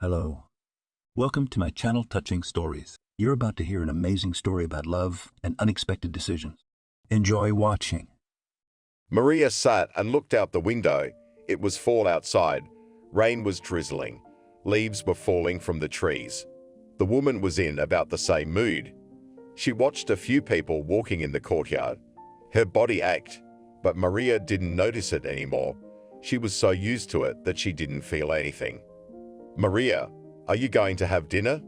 Hello. Welcome to my channel Touching Stories. You're about to hear an amazing story about love and unexpected decisions. Enjoy watching. Maria sat and looked out the window. It was fall outside. Rain was drizzling. Leaves were falling from the trees. The woman was in about the same mood. She watched a few people walking in the courtyard. Her body ached, but Maria didn't notice it anymore. She was so used to it that she didn't feel anything. "Maria, are you going to have dinner?"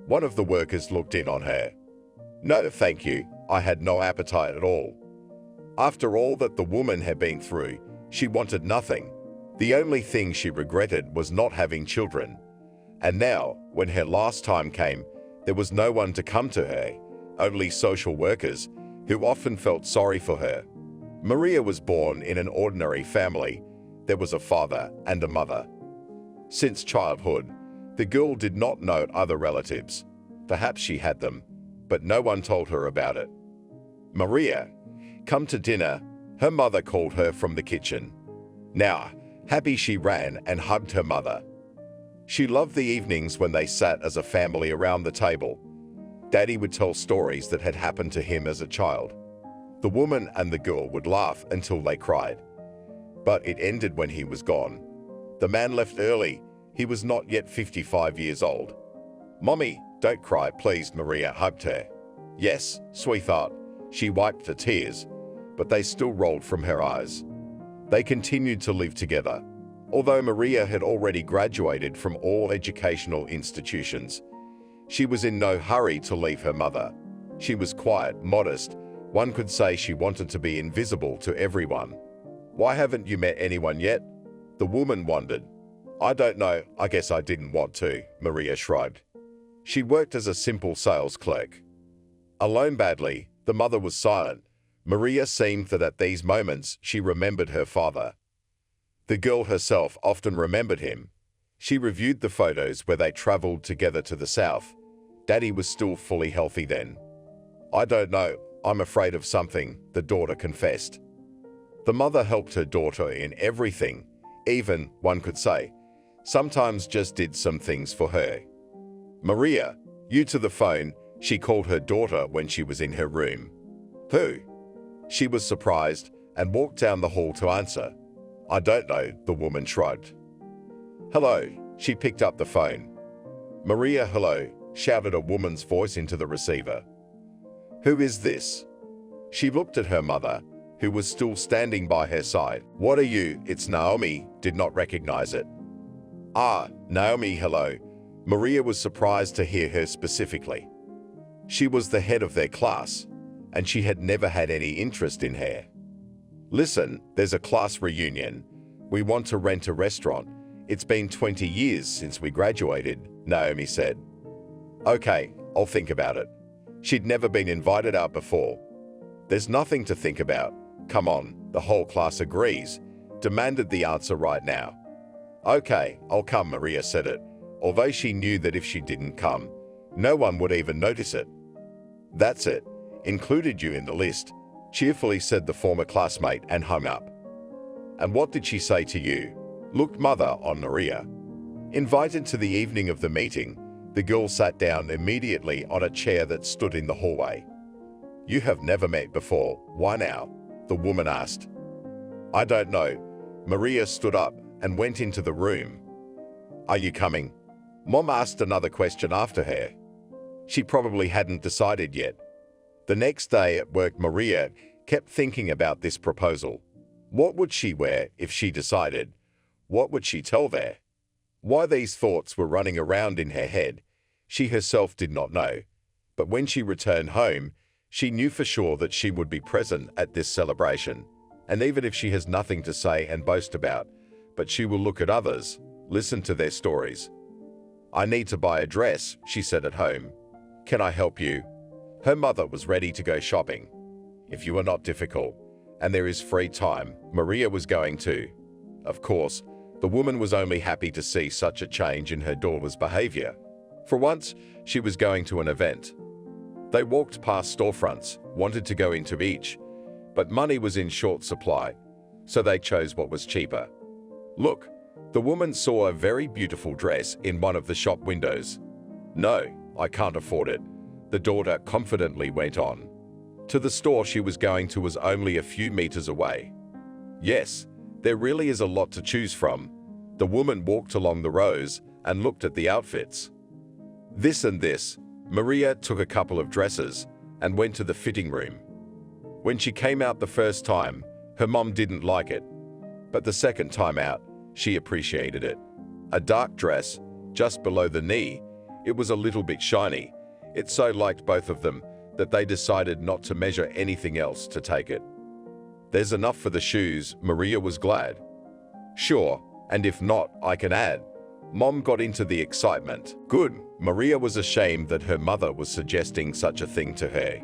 One of the workers looked in on her. "No, thank you. I had no appetite at all." After all that the woman had been through, she wanted nothing. The only thing she regretted was not having children. And now, when her last time came, there was no one to come to her, only social workers, who often felt sorry for her. Maria was born in an ordinary family. There was a father and a mother. Since childhood, the girl did not know other relatives. Perhaps she had them, but no one told her about it. "Maria, come to dinner," her mother called her from the kitchen. Now, happy, she ran and hugged her mother. She loved the evenings when they sat as a family around the table. Daddy would tell stories that had happened to him as a child. The woman and the girl would laugh until they cried. But it ended when he was gone. The man left early. He was not yet 55 years old. "Mommy, don't cry, please," Maria hugged her. "Yes, sweetheart." She wiped the tears, but they still rolled from her eyes. They continued to live together. Although Maria had already graduated from all educational institutions, she was in no hurry to leave her mother. She was quiet, modest. One could say she wanted to be invisible to everyone. "Why haven't you met anyone yet?" The woman wondered. "I don't know, I guess I didn't want to," Maria shrugged. She worked as a simple sales clerk. Alone badly, the mother was silent. Maria seemed that at these moments she remembered her father. The girl herself often remembered him. She reviewed the photos where they traveled together to the south. Daddy was still fully healthy then. "I don't know, I'm afraid of something," the daughter confessed. The mother helped her daughter in everything, even, one could say, sometimes just did some things for her. "Maria, you to the phone," she called her daughter when she was in her room. "Who?" She was surprised and walked down the hall to answer. "I don't know," the woman shrugged. "Hello," she picked up the phone. "Maria, hello," shouted a woman's voice into the receiver. "Who is this?" She looked at her mother, who was still standing by her side. "What are you?" "It's Naomi," did not recognize it. "Ah, Naomi, hello." Maria was surprised to hear her specifically. She was the head of their class, and she had never had any interest in her. "Listen, there's a class reunion. We want to rent a restaurant. It's been 20 years since we graduated," Naomi said. "Okay, I'll think about it." She'd never been invited out before. "There's nothing to think about. Come on," the whole class agrees, demanded the answer right now. "Okay, I'll come," Maria said it, although she knew that if she didn't come, no one would even notice it. "That's it. Included you in the list," cheerfully said the former classmate and hung up. "And what did she say to you?" Looked mother on Maria. Invited to the evening of the meeting, the girl sat down immediately on a chair that stood in the hallway. "You have never met before. Why now?" the woman asked. "I don't know." Maria stood up and went into the room. "Are you coming?" Mom asked another question after her. She probably hadn't decided yet. The next day at work, Maria kept thinking about this proposal. What would she wear if she decided? What would she tell there? Why these thoughts were running around in her head, she herself did not know. But when she returned home, she knew for sure that she would be present at this celebration. And even if she has nothing to say and boast about, but she will look at others, listen to their stories. "I need to buy a dress," she said at home. "Can I help you?" Her mother was ready to go shopping. If you are not difficult, and there is free time, Maria was going to. Of course, the woman was only happy to see such a change in her daughter's behavior. For once, she was going to an event. They walked past storefronts, wanted to go into each, but money was in short supply, so they chose what was cheaper. "Look, The woman saw a very beautiful dress in one of the shop windows. "No, I can't afford it," the daughter confidently went on. To the store she was going to was only a few meters away. Yes, there really is a lot to choose from. The woman walked along the rows and looked at the outfits. This and this, Maria took a couple of dresses and went to the fitting room. When she came out the first time, her mom didn't like it, but the second time out, she appreciated it. A dark dress, just below the knee, it was a little bit shiny. It so liked both of them that they decided not to measure anything else to take it. There's enough for the shoes, Maria was glad. Sure, and if not, I can add. Mom got into the excitement. Good, Maria was ashamed that her mother was suggesting such a thing to her.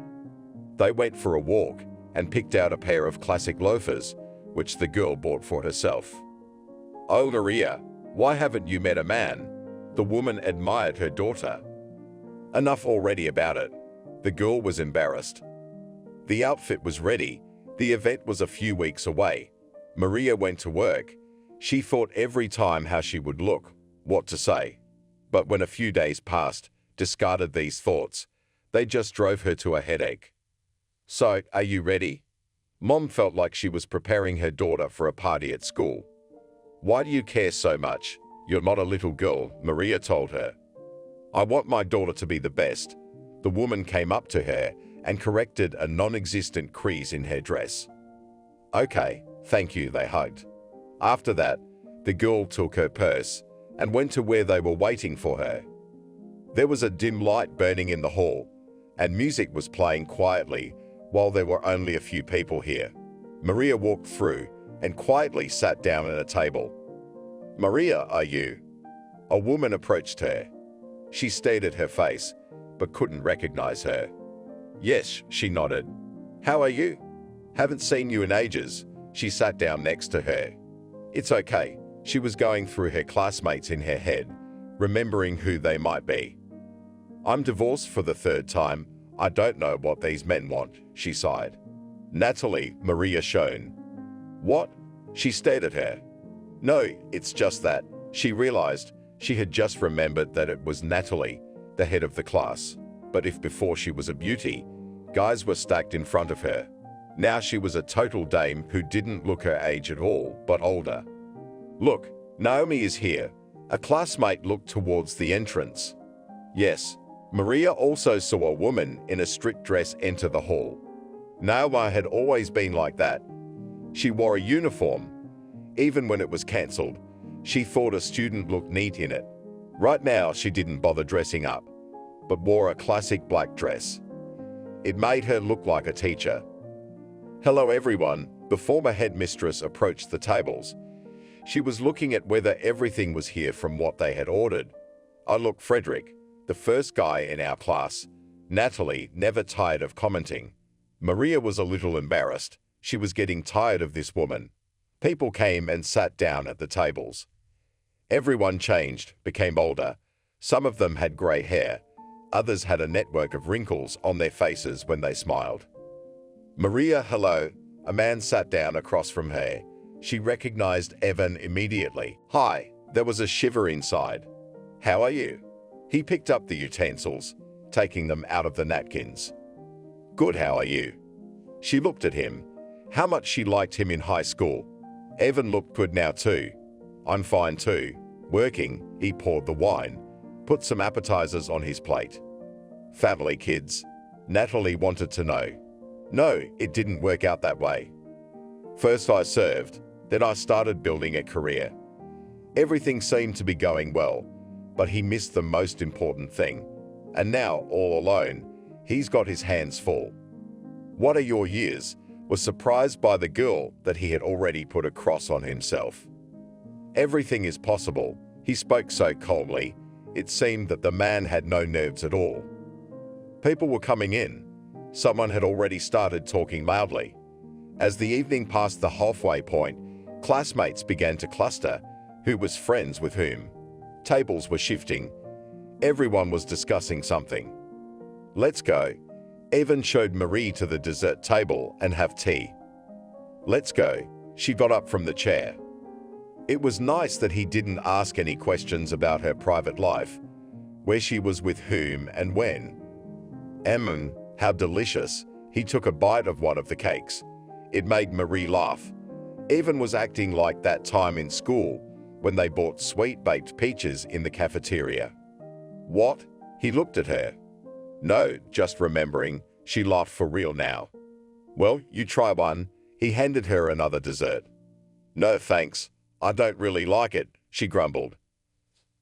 They went for a walk and picked out a pair of classic loafers, which the girl bought for herself. "Oh, Maria, why haven't you met a man?" The woman admired her daughter. Enough already about it. The girl was embarrassed. The outfit was ready. The event was a few weeks away. Maria went to work. She thought every time how she would look, what to say. But when a few days passed, discarded these thoughts. They just drove her to a headache. "So, are you ready?" Mom felt like she was preparing her daughter for a party at school. "Why do you care so much? You're not a little girl," Maria told her. "I want my daughter to be the best." The woman came up to her and corrected a non-existent crease in her dress. "Okay, thank you," they hugged. After that, the girl took her purse and went to where they were waiting for her. There was a dim light burning in the hall, and music was playing quietly while there were only a few people here. Maria walked through and quietly sat down at a table. "Maria, are you?" A woman approached her. She stared at her face, but couldn't recognize her. "Yes," she nodded. "How are you? Haven't seen you in ages." She sat down next to her. "It's okay." She was going through her classmates in her head, remembering who they might be. "I'm divorced for the third time. I don't know what these men want," she sighed. "Natalie," Maria shone. "What?" She stared at her. "No, it's just that." She realized she had just remembered that it was Natalie, the head of the class. But if before she was a beauty, guys were stacked in front of her. Now she was a total dame who didn't look her age at all, but older. "Look, Naomi is here." A classmate looked towards the entrance. Yes, Maria also saw a woman in a strict dress enter the hall. Naomi had always been like that. She wore a uniform. Even when it was cancelled, she thought a student looked neat in it. Right now, she didn't bother dressing up, but wore a classic black dress. It made her look like a teacher. "Hello, everyone." The former headmistress approached the tables. She was looking at whether everything was here from what they had ordered. "Oh, look, Frederick, the first guy in our class." Natalie, never tired of commenting. Maria was a little embarrassed. She was getting tired of this woman. People came and sat down at the tables. Everyone changed, became older. Some of them had grey hair. Others had a network of wrinkles on their faces when they smiled. "Maria, hello." A man sat down across from her. She recognized Evan immediately. "Hi." There was a shiver inside. "How are you?" He picked up the utensils, taking them out of the napkins. "Good, how are you?" She looked at him. How much she liked him in high school. Evan looked good now too. "I'm fine too. Working." He poured the wine, put some appetizers on his plate. "Family, kids?" Natalie wanted to know. "No, it didn't work out that way. First I served, then I started building a career. Everything seemed to be going well, but he missed the most important thing. And now, all alone, he's got his hands full." "What are your years?" Was surprised by the girl that he had already put a cross on himself. "Everything is possible." He spoke so calmly, it seemed that the man had no nerves at all. People were coming in. Someone had already started talking loudly. As the evening passed the halfway point, classmates began to cluster, who was friends with whom. Tables were shifting. Everyone was discussing something. "Let's go." Evan showed Marie to the dessert table and have tea. "Let's go." She got up from the chair. It was nice that he didn't ask any questions about her private life, where she was with whom and when. How delicious. He took a bite of one of the cakes. It made Marie laugh. Evan was acting like that time in school when they bought sweet-baked peaches in the cafeteria. What? He looked at her. No, just remembering. She laughed for real now. Well, you try one. He handed her another dessert. No, thanks. I don't really like it, she grumbled.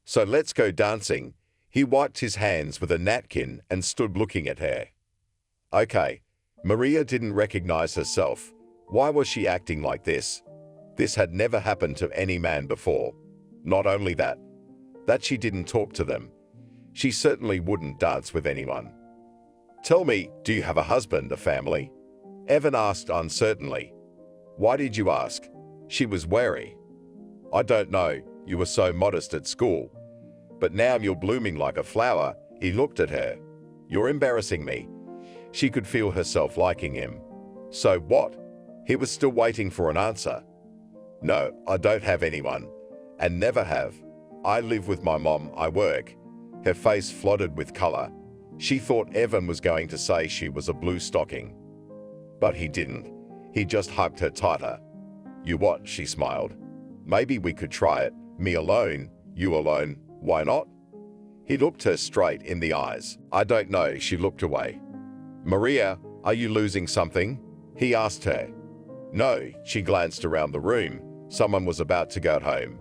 So let's go dancing. He wiped his hands with a napkin and stood looking at her. Okay. Maria didn't recognize herself. Why was she acting like this? This had never happened to any man before. Not only that she didn't talk to them. She certainly wouldn't dance with anyone. Tell me, do you have a husband, a family? Evan asked uncertainly. Why did you ask? She was wary. I don't know, you were so modest at school. But now you're blooming like a flower. He looked at her. You're embarrassing me. She could feel herself liking him. So what? He was still waiting for an answer. No, I don't have anyone. And never have. I live with my mom, I work. Her face flooded with color. She thought Evan was going to say she was a blue stocking. But he didn't. He just hugged her tighter. You what? She smiled. Maybe we could try it. Me alone, you alone. Why not? He looked her straight in the eyes. I don't know. She looked away. Maria, are you losing something? He asked her. No, she glanced around the room. Someone was about to go home.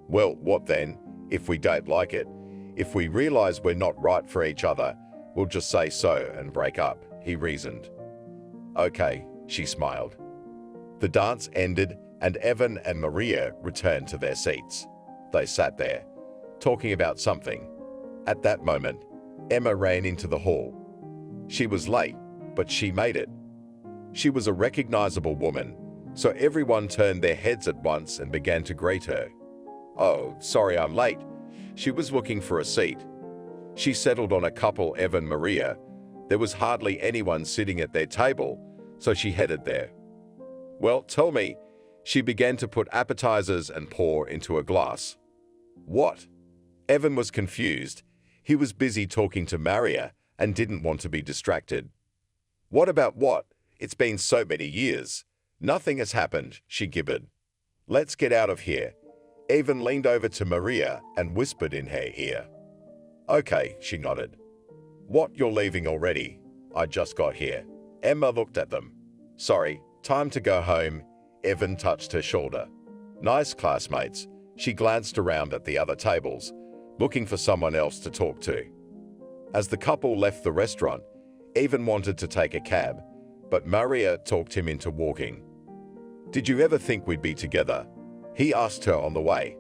Well, what then? If we don't like it, if we realize we're not right for each other, we'll just say so and break up, he reasoned. Okay, she smiled. The dance ended and Evan and Maria returned to their seats. They sat there, talking about something. At that moment, Emma ran into the hall. She was late, but she made it. She was a recognizable woman, so everyone turned their heads at once and began to greet her. Oh, sorry I'm late. She was looking for a seat. She settled on a couple, Evan and Maria. There was hardly anyone sitting at their table, so she headed there. Well, tell me. She began to put appetizers and pour into a glass. What? Evan was confused. He was busy talking to Maria and didn't want to be distracted. What about what? It's been so many years. Nothing has happened, she gibbered. Let's get out of here. Evan leaned over to Maria and whispered in her ear. Okay, she nodded. What, you're leaving already? I just got here. Emma looked at them. Sorry, time to go home. Evan touched her shoulder. Nice classmates. She glanced around at the other tables, looking for someone else to talk to. As the couple left the restaurant, Evan wanted to take a cab, but Maria talked him into walking. Did you ever think we'd be together? He asked her on the way.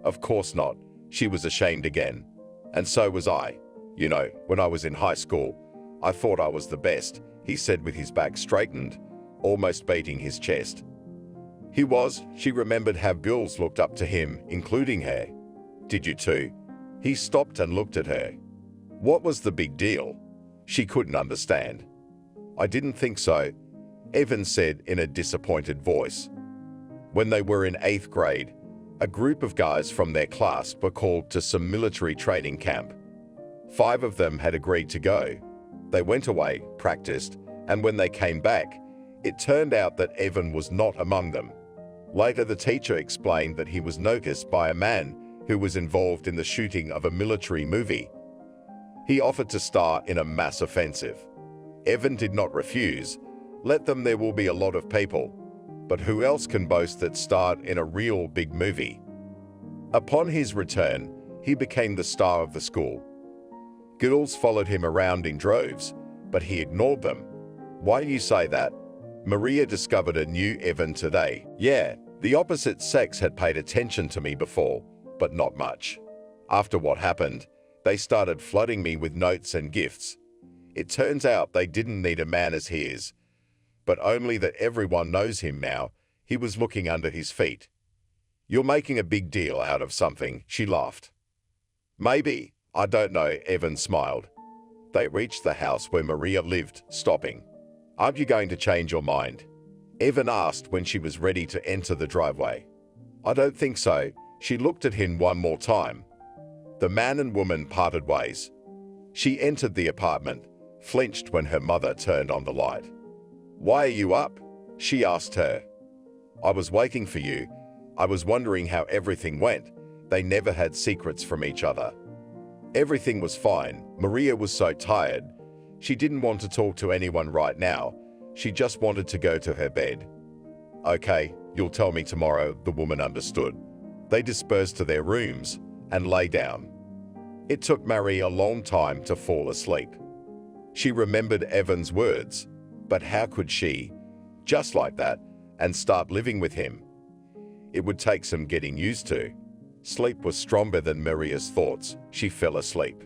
Of course not. She was ashamed again. And so was I. You know, when I was in high school, I thought I was the best, he said with his back straightened, almost beating his chest. He was. She remembered how girls looked up to him, including her. Did you too? He stopped and looked at her. What was the big deal? She couldn't understand. I didn't think so, Evan said in a disappointed voice. When they were in 8th grade, a group of guys from their class were called to some military training camp. 5 of them had agreed to go. They went away, practiced, and when they came back, it turned out that Evan was not among them. Later, the teacher explained that he was noticed by a man who was involved in the shooting of a military movie. He offered to star in a mass offensive. Evan did not refuse. Let them, there will be a lot of people. But who else can boast that starred in a real big movie? Upon his return, he became the star of the school. Girls followed him around in droves, but he ignored them. Why do you say that? Maria discovered a new Evan today. Yeah, the opposite sex had paid attention to me before, but not much. After what happened, they started flooding me with notes and gifts. It turns out they didn't need a man as he is, but only that everyone knows him now. He was looking under his feet. You're making a big deal out of something, she laughed. Maybe, I don't know, Evan smiled. They reached the house where Maria lived, stopping. Aren't you going to change your mind? Evan asked when she was ready to enter the driveway. I don't think so. She looked at him one more time. The man and woman parted ways. She entered the apartment, flinched when her mother turned on the light. "Why are you up?" she asked her. "I was waiting for you. I was wondering how everything went." They never had secrets from each other. Everything was fine. Maria was so tired. She didn't want to talk to anyone right now. She just wanted to go to her bed. "Okay, you'll tell me tomorrow," the woman understood. They dispersed to their rooms and lay down. It took Maria a long time to fall asleep. She remembered Evan's words, but how could she, just like that, and start living with him? It would take some getting used to. Sleep was stronger than Maria's thoughts. She fell asleep.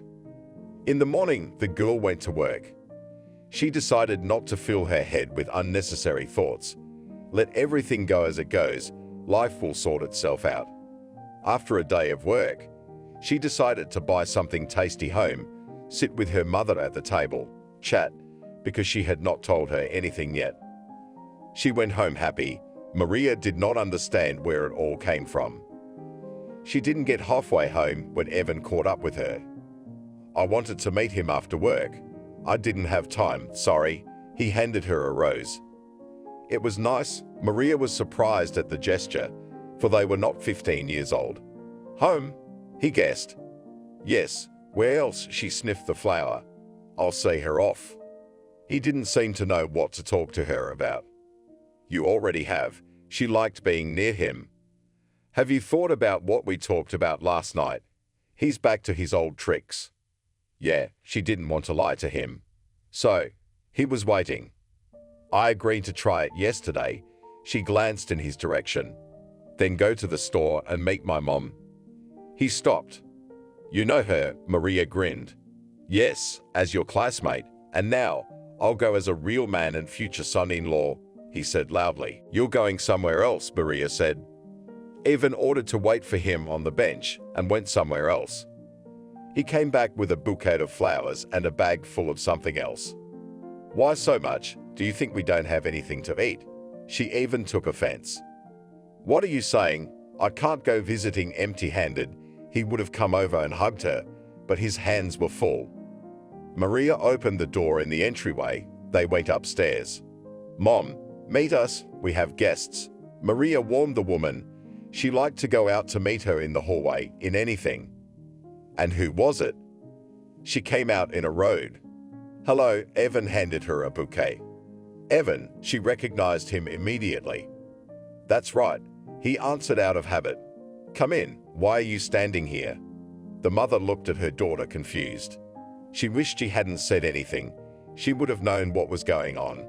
In the morning, the girl went to work. She decided not to fill her head with unnecessary thoughts. Let everything go as it goes. Life will sort itself out. After a day of work, she decided to buy something tasty home, sit with her mother at the table, chat, because she had not told her anything yet. She went home happy. Maria did not understand where it all came from. She didn't get halfway home when Evan caught up with her. "I wanted to meet him after work. I didn't have time, sorry." He handed her a rose. It was nice. Maria was surprised at the gesture, for they were not 15 years old. "Home?" he guessed. "Yes, where else?" She sniffed the flower. "I'll see her off." He didn't seem to know what to talk to her about. "You already have." She liked being near him. "Have you thought about what we talked about last night? He's back to his old tricks." Yeah, she didn't want to lie to him. So, he was waiting. "I agreed to try it yesterday." She glanced in his direction. "Then go to the store and meet my mom." He stopped. "You know her?" Maria grinned. "Yes, as your classmate. And now, I'll go as a real man and future son-in-law," he said loudly. "You're going somewhere else," Maria said. Evan ordered to wait for him on the bench and went somewhere else. He came back with a bouquet of flowers and a bag full of something else. "Why so much? Do you think we don't have anything to eat?" She even took offense. "What are you saying? I can't go visiting empty-handed." He would have come over and hugged her, but his hands were full. Maria opened the door in the entryway. They went upstairs. "Mom, meet us. We have guests." Maria warned the woman. She liked to go out to meet her in the hallway, in anything. And who was it? She came out in a road. "Hello," Evan handed her a bouquet. "Evan," she recognized him immediately. "That's right," he answered out of habit. "Come in. Why are you standing here?" The mother looked at her daughter confused. She wished she hadn't said anything. She would have known what was going on.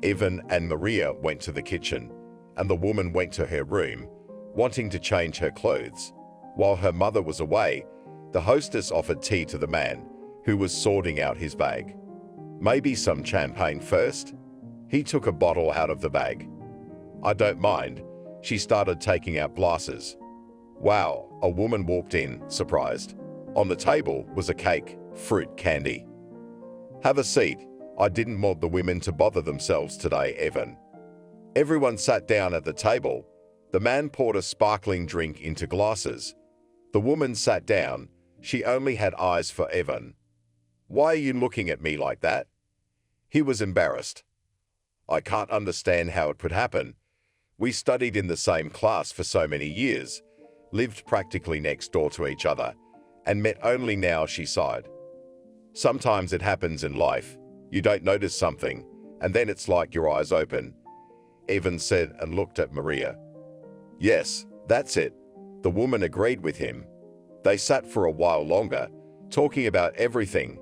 Evan and Maria went to the kitchen, and the woman went to her room, wanting to change her clothes. While her mother was away, the hostess offered tea to the man, who was sorting out his bag. "Maybe some champagne first?" He took a bottle out of the bag. "I don't mind." She started taking out glasses. Wow, a woman walked in, surprised. On the table was a cake, fruit candy. "Have a seat. I didn't want the women to bother themselves today, Evan." Everyone sat down at the table. The man poured a sparkling drink into glasses. The woman sat down. She only had eyes for Evan. "Why are you looking at me like that?" He was embarrassed. "I can't understand how it could happen. We studied in the same class for so many years, lived practically next door to each other, and met only now," she sighed. "Sometimes it happens in life. You don't notice something, and then it's like your eyes open," Evan said and looked at Maria. "Yes, that's it." The woman agreed with him. They sat for a while longer, talking about everything.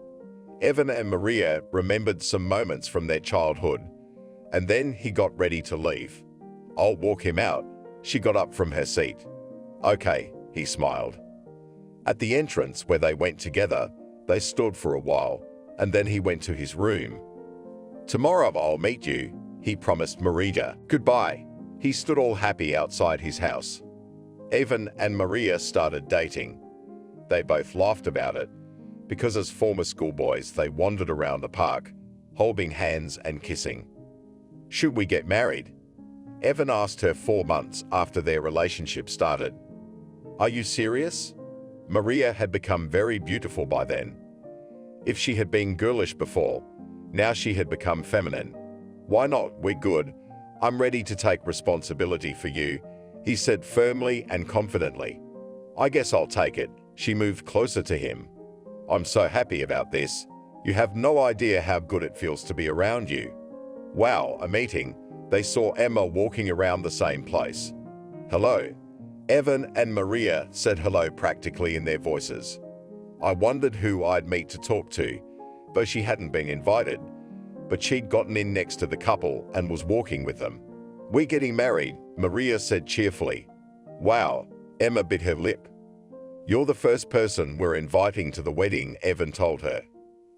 Evan and Maria remembered some moments from their childhood, and then he got ready to leave. "I'll walk him out." She got up from her seat. "Okay," he smiled. At the entrance where they went together, they stood for a while, and then he went to his room. "Tomorrow I'll meet you," he promised Maria. "Goodbye." He stood all happy outside his house. Evan and Maria started dating. They both laughed about it, because as former schoolboys they wandered around the park, holding hands and kissing. "Should we get married?" Evan asked her 4 months after their relationship started. "Are you serious?" Maria had become very beautiful by then. If she had been girlish before, now she had become feminine. "Why not? We're good. I'm ready to take responsibility for you," he said firmly and confidently. "I guess I'll take it." She moved closer to him. "I'm so happy about this. You have no idea how good it feels to be around you." Wow, a meeting. They saw Emma walking around the same place. "Hello." Evan and Maria said hello practically in their voices. I wondered who I'd meet to talk to, though she hadn't been invited. But she'd gotten in next to the couple and was walking with them. "We're getting married," Maria said cheerfully. "Wow," Emma bit her lip. "You're the first person we're inviting to the wedding," Evan told her.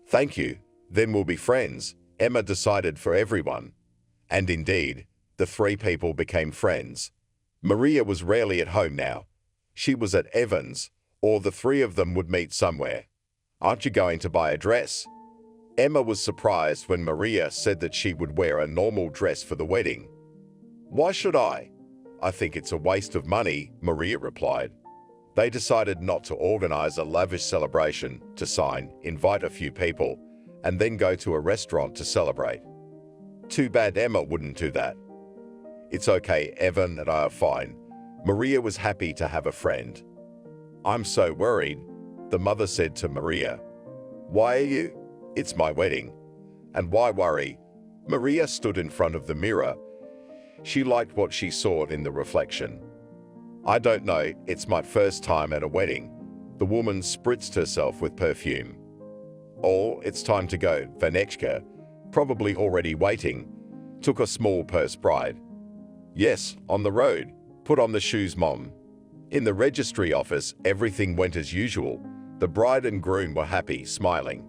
"Thank you. Then we'll be friends," Emma decided for everyone. And indeed, the 3 people became friends. Maria was rarely at home now. She was at Evan's, or the 3 of them would meet somewhere. "Aren't you going to buy a dress?" Emma was surprised when Maria said that she would wear a normal dress for the wedding. "Why should I?" "I think it's a waste of money," Maria replied. They decided not to organize a lavish celebration, to invite a few people, and then go to a restaurant to celebrate. Too bad Emma wouldn't do that. "It's okay, Evan and I are fine." Maria was happy to have a friend. "I'm so worried," the mother said to Maria. "Why are you?" "It's my wedding." "And why worry?" Maria stood in front of the mirror. She liked what she saw in the reflection. "I don't know, it's my first time at a wedding." The woman spritzed herself with perfume. "Oh, it's time to go," Vanechka, probably already waiting, took a small purse bride. "Yes, on the road. Put on the shoes, Mom." In the registry office, everything went as usual. The bride and groom were happy, smiling.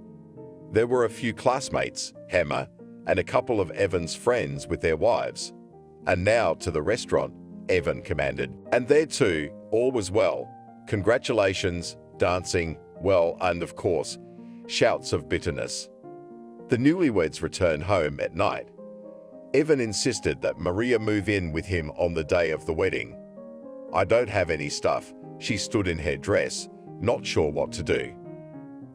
There were a few classmates, Emma, and a couple of Evan's friends with their wives. "And now to the restaurant," Evan commanded. And there too, all was well. Congratulations, dancing, well, and of course, shouts of bitterness. The newlyweds returned home at night. Evan insisted that Maria move in with him on the day of the wedding. "I don't have any stuff." She stood in her dress, not sure what to do.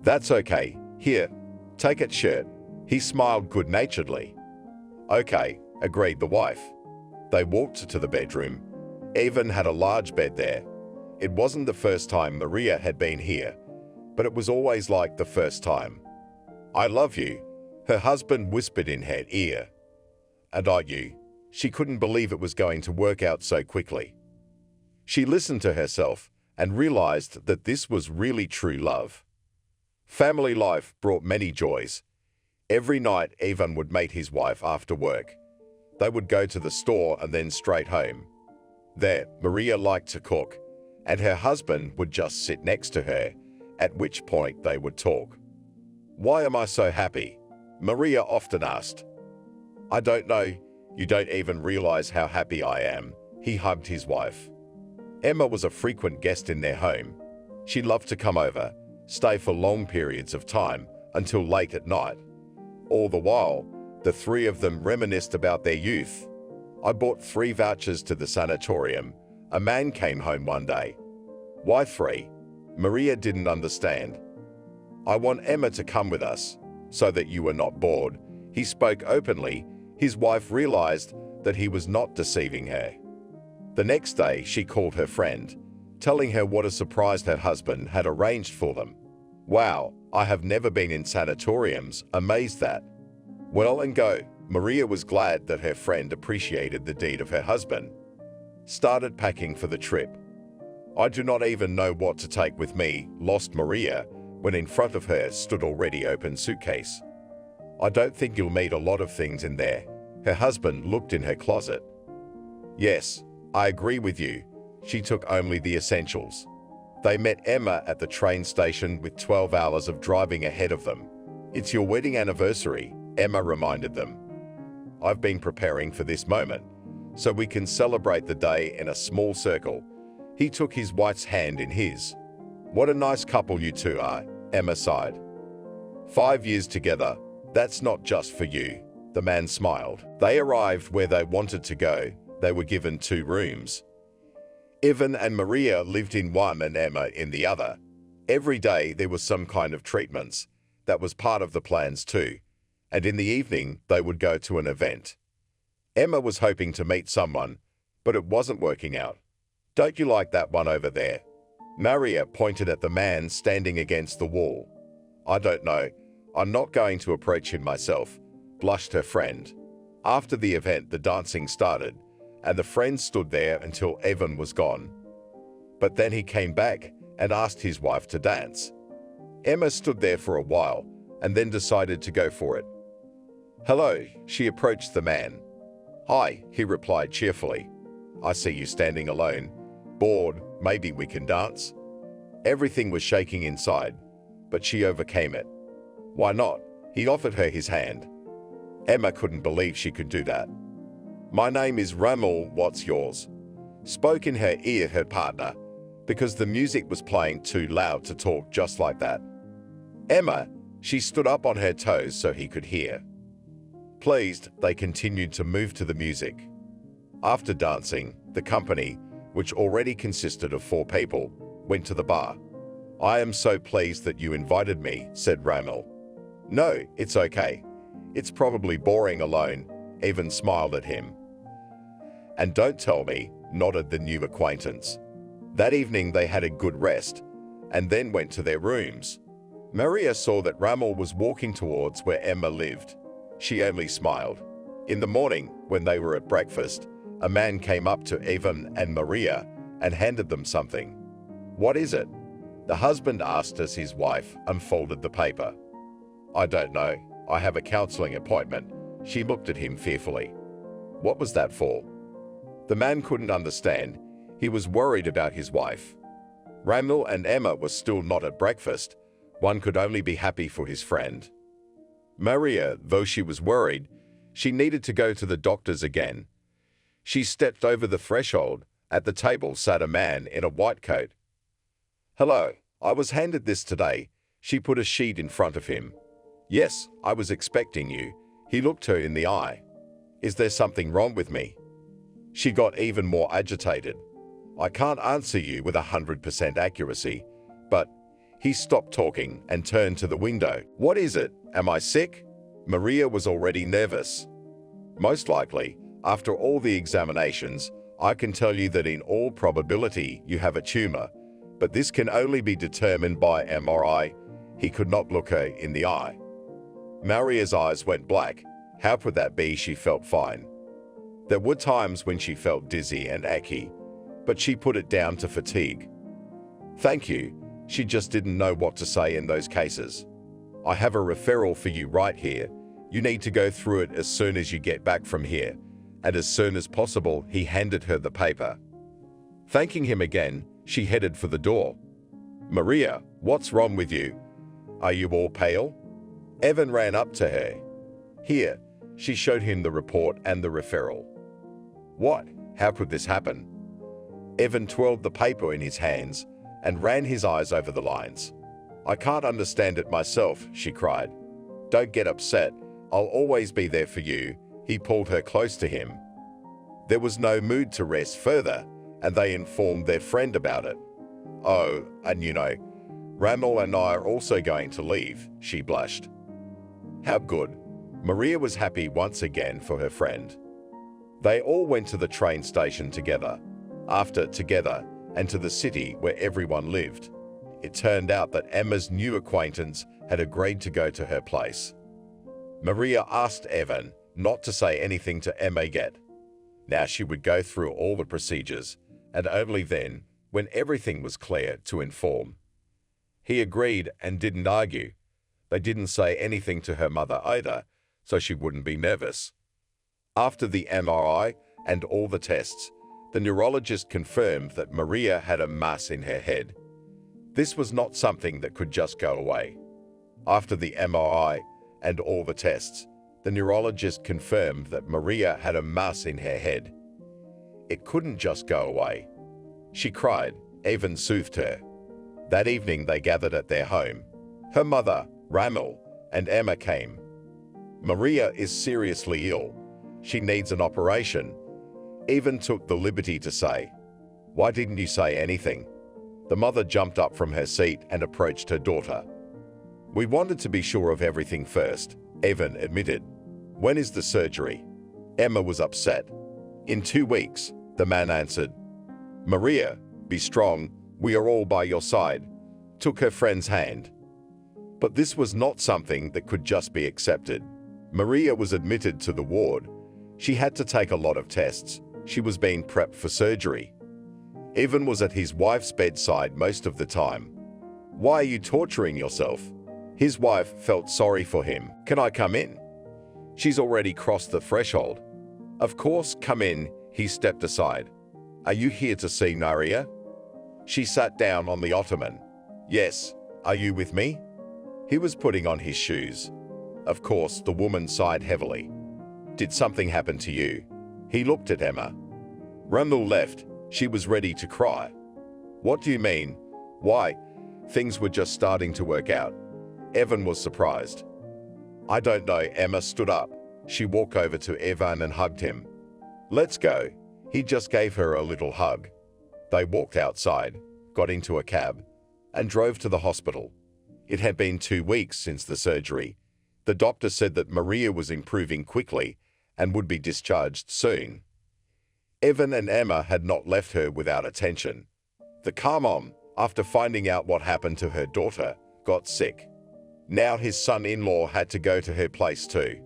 "That's okay. Here, take it shirt." He smiled good-naturedly. "Okay," agreed the wife. They walked to the bedroom. Evan had a large bed there. It wasn't the first time Maria had been here, but it was always like the first time. "I love you," her husband whispered in her ear. "And I you." She couldn't believe it was going to work out so quickly. She listened to herself and realized that this was really true love. Family life brought many joys. Every night, Evan would meet his wife after work. They would go to the store and then straight home. There, Maria liked to cook, and her husband would just sit next to her, at which point they would talk. "Why am I so happy?" Maria often asked. "I don't know. You don't even realize how happy I am," he hugged his wife. Emma was a frequent guest in their home. She loved to come over, stay for long periods of time, until late at night. All the while, the 3 of them reminisced about their youth. "I bought 3 vouchers to the sanatorium. A man came home one day." "Why 3? Maria didn't understand. "I want Emma to come with us, so that you are not bored." He spoke openly. His wife realized that he was not deceiving her. The next day, she called her friend, telling her what a surprise her husband had arranged for them. "Wow, I have never been in sanatoriums," amazed that. Well and go. Maria was glad that her friend appreciated the deed of her husband. Started packing for the trip. "I do not even know what to take with me," lost Maria, when in front of her stood already open suitcase. "I don't think you'll meet a lot of things in there." Her husband looked in her closet. "Yes, I agree with you." She took only the essentials. They met Emma at the train station with 12 hours of driving ahead of them. "It's your wedding anniversary," Emma reminded them. "I've been preparing for this moment, so we can celebrate the day in a small circle." He took his wife's hand in his. "What a nice couple you two are," Emma sighed. 5 years together, that's not just for you." The man smiled. They arrived where they wanted to go, They were given 2 rooms. Evan and Maria lived in one and Emma in the other. Every day there was some kind of treatments. That was part of the plans too. And in the evening, they would go to an event. Emma was hoping to meet someone, but it wasn't working out. "Don't you like that one over there?" Maria pointed at the man standing against the wall. "I don't know. I'm not going to approach him myself," blushed her friend. After the event, the dancing started, and the friends stood there until Evan was gone. But then he came back and asked his wife to dance. Emma stood there for a while and then decided to go for it. "Hello," she approached the man. "Hi," he replied cheerfully. "I see you standing alone. Bored, maybe we can dance?" Everything was shaking inside, but she overcame it. "Why not?" He offered her his hand. Emma couldn't believe she could do that. "My name is Ramel, what's yours?" Spoke in her ear her partner, because the music was playing too loud to talk just like that. "Emma," she stood up on her toes so he could hear. Pleased, they continued to move to the music. After dancing, the company, which already consisted of 4 people, went to the bar. "I am so pleased that you invited me," said Ramel. "No, it's okay. It's probably boring alone," Evan smiled at him. "And don't tell me," nodded the new acquaintance. That evening they had a good rest, and then went to their rooms. Maria saw that Ramel was walking towards where Emma lived. She only smiled. In the morning, when they were at breakfast, a man came up to Evan and Maria and handed them something. "What is it?" the husband asked as his wife unfolded the paper. "I don't know. I have a counseling appointment." She looked at him fearfully. "What was that for?" The man couldn't understand. He was worried about his wife. Ramel and Emma were still not at breakfast. One could only be happy for his friend. Maria, though she was worried, she needed to go to the doctor's again. She stepped over the threshold. At the table sat a man in a white coat. "Hello, I was handed this today." She put a sheet in front of him. "Yes, I was expecting you." He looked her in the eye. "Is there something wrong with me?" She got even more agitated. "I can't answer you with 100% accuracy, but..." He stopped talking and turned to the window. "What is it? Am I sick?" Maria was already nervous. "Most likely. After all the examinations, I can tell you that in all probability you have a tumor, but this can only be determined by MRI." He could not look her in the eye. Maria's eyes went black. How could that be? She felt fine. There were times when she felt dizzy and achy, but she put it down to fatigue. "Thank you." She just didn't know what to say in those cases. "I have a referral for you right here. You need to go through it as soon as you get back from here." And as soon as possible, he handed her the paper. Thanking him again, she headed for the door. "Maria, what's wrong with you? Are you all pale?" Evan ran up to her. "Here." She showed him the report and the referral. "What? How could this happen?" Evan twirled the paper in his hands and ran his eyes over the lines. "I can't understand it myself," she cried. "Don't get upset. I'll always be there for you." He pulled her close to him. There was no mood to rest further, and they informed their friend about it. "Oh, and you know, Ramel and I are also going to leave," she blushed. "How good." Maria was happy once again for her friend. They all went to the train station together, after together, and to the city where everyone lived. It turned out that Emma's new acquaintance had agreed to go to her place. Maria asked Evan not to say anything to Emma yet. Now she would go through all the procedures, and only then, when everything was clear, to inform. He agreed and didn't argue. They didn't say anything to her mother either, so she wouldn't be nervous. After the MRI and all the tests, the neurologist confirmed that Maria had a mass in her head. This was not something that could just go away. After the MRI and all the tests, the neurologist confirmed that Maria had a mass in her head. It couldn't just go away. She cried. Evan soothed her. That evening they gathered at their home. Her mother, Ramel, and Emma came. Maria is seriously ill. She needs an operation. Evan took the liberty to say, "Why didn't you say anything?" The mother jumped up from her seat and approached her daughter. "We wanted to be sure of everything first," Evan admitted. "When is the surgery?" Emma was upset. "In 2 weeks," the man answered. Maria, "Be strong, we are all by your side," took her friend's hand. But this was not something that could just be accepted. Maria was admitted to the ward. She had to take a lot of tests. She was being prepped for surgery. Evan was at his wife's bedside most of the time. "Why are you torturing yourself?" His wife felt sorry for him. "Can I come in?" "She's already crossed the threshold." "Of course, come in." He stepped aside. "Are you here to see Maria?" She sat down on the ottoman. "Yes. Are you with me?" He was putting on his shoes. Of course, the woman sighed heavily. "Did something happen to you?" He looked at Emma. Randall left. She was ready to cry. "What do you mean?" "Why? Things were just starting to work out." Evan was surprised. "I don't know." Emma stood up. She walked over to Evan and hugged him. "Let's go." He just gave her a little hug. They walked outside, got into a cab, and drove to the hospital. It had been 2 weeks since the surgery. The doctor said that Maria was improving quickly and would be discharged soon. Evan and Emma had not left her without attention. The car mom, after finding out what happened to her daughter, got sick. Now his son-in-law had to go to her place too.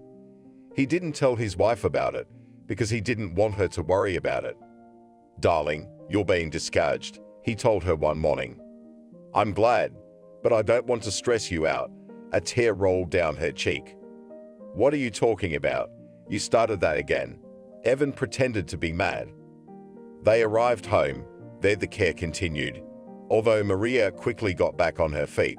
He didn't tell his wife about it because he didn't want her to worry about it. "Darling, you're being discharged," he told her one morning. "I'm glad, but I don't want to stress you out." A tear rolled down her cheek. "What are you talking about? You started that again." Evan pretended to be mad. They arrived home. There the care continued, although Maria quickly got back on her feet,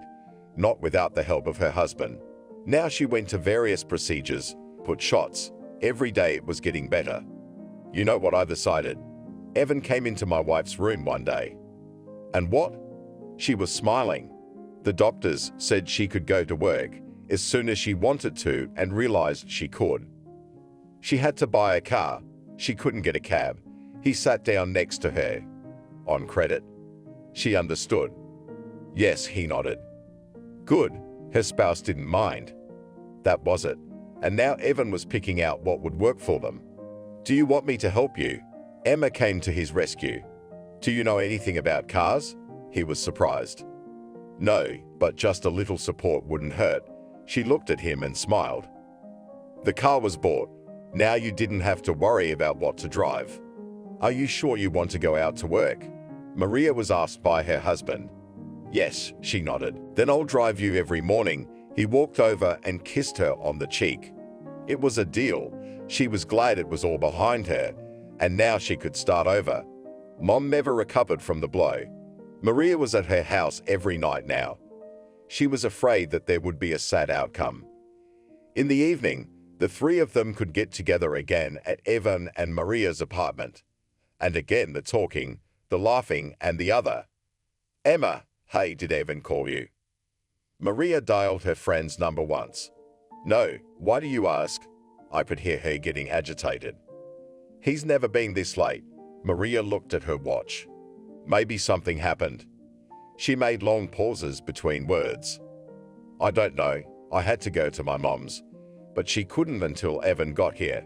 not without the help of her husband. Now she went to various procedures, put shots. Every day it was getting better. "You know what I decided?" Evan came into my wife's room one day. "And what?" She was smiling. "The doctors said she could go to work as soon as she wanted to and realized she could. She had to buy a car. She couldn't get a cab." He sat down next to her. "On credit?" She understood. "Yes," he nodded. "Good." Her spouse didn't mind. That was it. And now Evan was picking out what would work for them. "Do you want me to help you?" Emma came to his rescue. "Do you know anything about cars?" He was surprised. "No, but just a little support wouldn't hurt." She looked at him and smiled. The car was bought. Now you didn't have to worry about what to drive. "Are you sure you want to go out to work?" Maria was asked by her husband. "Yes," she nodded. "Then I'll drive you every morning." He walked over and kissed her on the cheek. It was a deal. She was glad it was all behind her, and now she could start over. Mom never recovered from the blow. Maria was at her house every night now. She was afraid that there would be a sad outcome. In the evening, the three of them could get together again at Evan and Maria's apartment. And again the talking, the laughing, and the other. "Emma, hey, did Evan call you?" Maria dialed her friend's number once. "No, why do you ask?" I could hear her getting agitated. "He's never been this late." Maria looked at her watch. "Maybe something happened." She made long pauses between words. "I don't know. I had to go to my mom's. But she couldn't until Evan got here.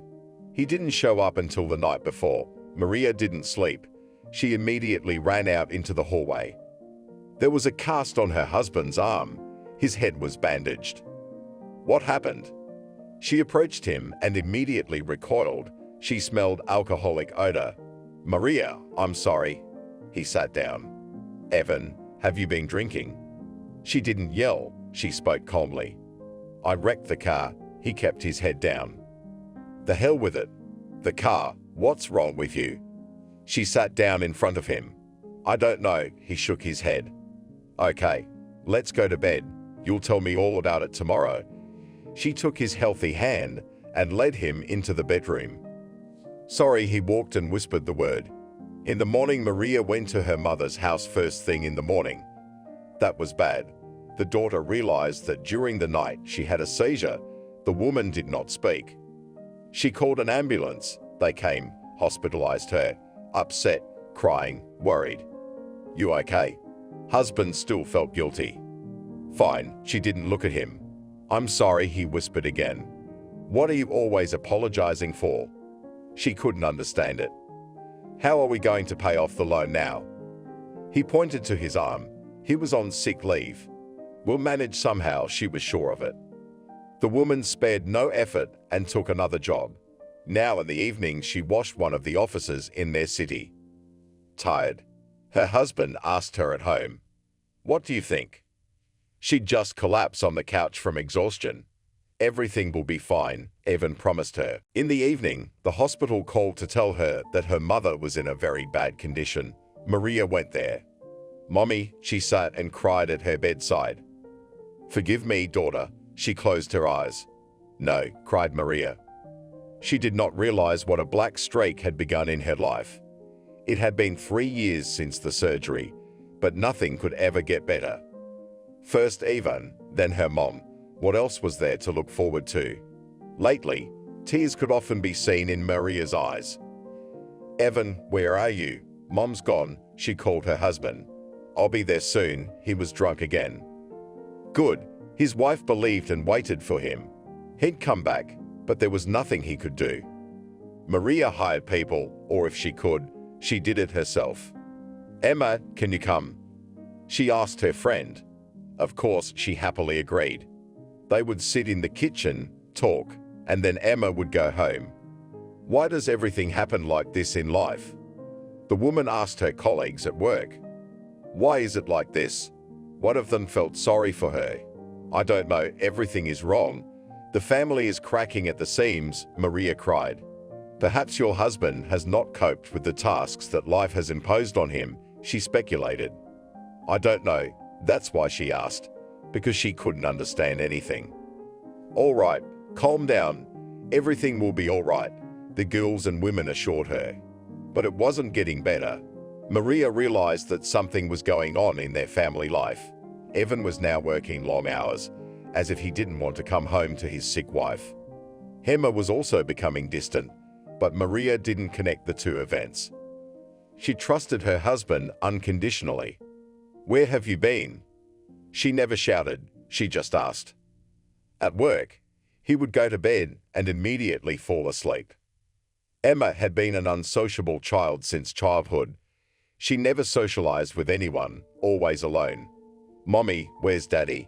He didn't show up until the night before." Maria didn't sleep. She immediately ran out into the hallway. There was a cast on her husband's arm. His head was bandaged. "What happened?" She approached him and immediately recoiled. She smelled alcoholic odor. "Maria, I'm sorry." He sat down. "Evan, have you been drinking?" She didn't yell. She spoke calmly. "I wrecked the car." He kept his head down. "The hell with it. The car. What's wrong with you?" She sat down in front of him. "I don't know." He shook his head. "Okay, let's go to bed. You'll tell me all about it tomorrow." She took his healthy hand and led him into the bedroom. "Sorry," he walked and whispered the word. In the morning, Maria went to her mother's house first thing in the morning. That was bad. The daughter realized that during the night she had a seizure. The woman did not speak. She called an ambulance. They came. hospitalized her, upset, crying, worried. You okay? Husband still felt guilty. Fine, she didn't look at him. I'm sorry, he whispered again. What are you always apologizing for? She couldn't understand it. How are we going to pay off the loan now? He pointed to his arm. He was on sick leave. We'll manage somehow, she was sure of it. The woman spared no effort and took another job. Now in the evening, she washed one of the offices in their city. Tired, her husband asked her at home, "What do you think?" She'd just collapse on the couch from exhaustion. Everything will be fine, Evan promised her. In the evening, the hospital called to tell her that her mother was in a very bad condition. Maria went there. "Mommy," she sat and cried at her bedside. "Forgive me, daughter." She closed her eyes. "No," cried Maria. She did not realize what a black streak had begun in her life. It had been 3 years since the surgery, but nothing could ever get better. First Evan, then her mom. What else was there to look forward to? Lately, tears could often be seen in Maria's eyes. "Evan, where are you?" "Mom's gone," she called her husband. "I'll be there soon." He was drunk again. Good. His wife believed and waited for him. He'd come back, but there was nothing he could do. Maria hired people, or if she could, she did it herself. "Emma, can you come?" she asked her friend. Of course, she happily agreed. They would sit in the kitchen, talk, and then Emma would go home. Why does everything happen like this in life? The woman asked her colleagues at work. Why is it like this? One of them felt sorry for her. "I don't know, everything is wrong. The family is cracking at the seams," Maria cried. "Perhaps your husband has not coped with the tasks that life has imposed on him," she speculated. "I don't know." That's why she asked, because she couldn't understand anything. "All right, calm down. Everything will be all right," the girls and women assured her. But it wasn't getting better. Maria realized that something was going on in their family life. Evan was now working long hours, as if he didn't want to come home to his sick wife. Emma was also becoming distant, but Maria didn't connect the two events. She trusted her husband unconditionally. "Where have you been?" She never shouted, she just asked. At work, he would go to bed and immediately fall asleep. Emma had been an unsociable child since childhood. She never socialized with anyone, always alone. "Mommy, where's Daddy?"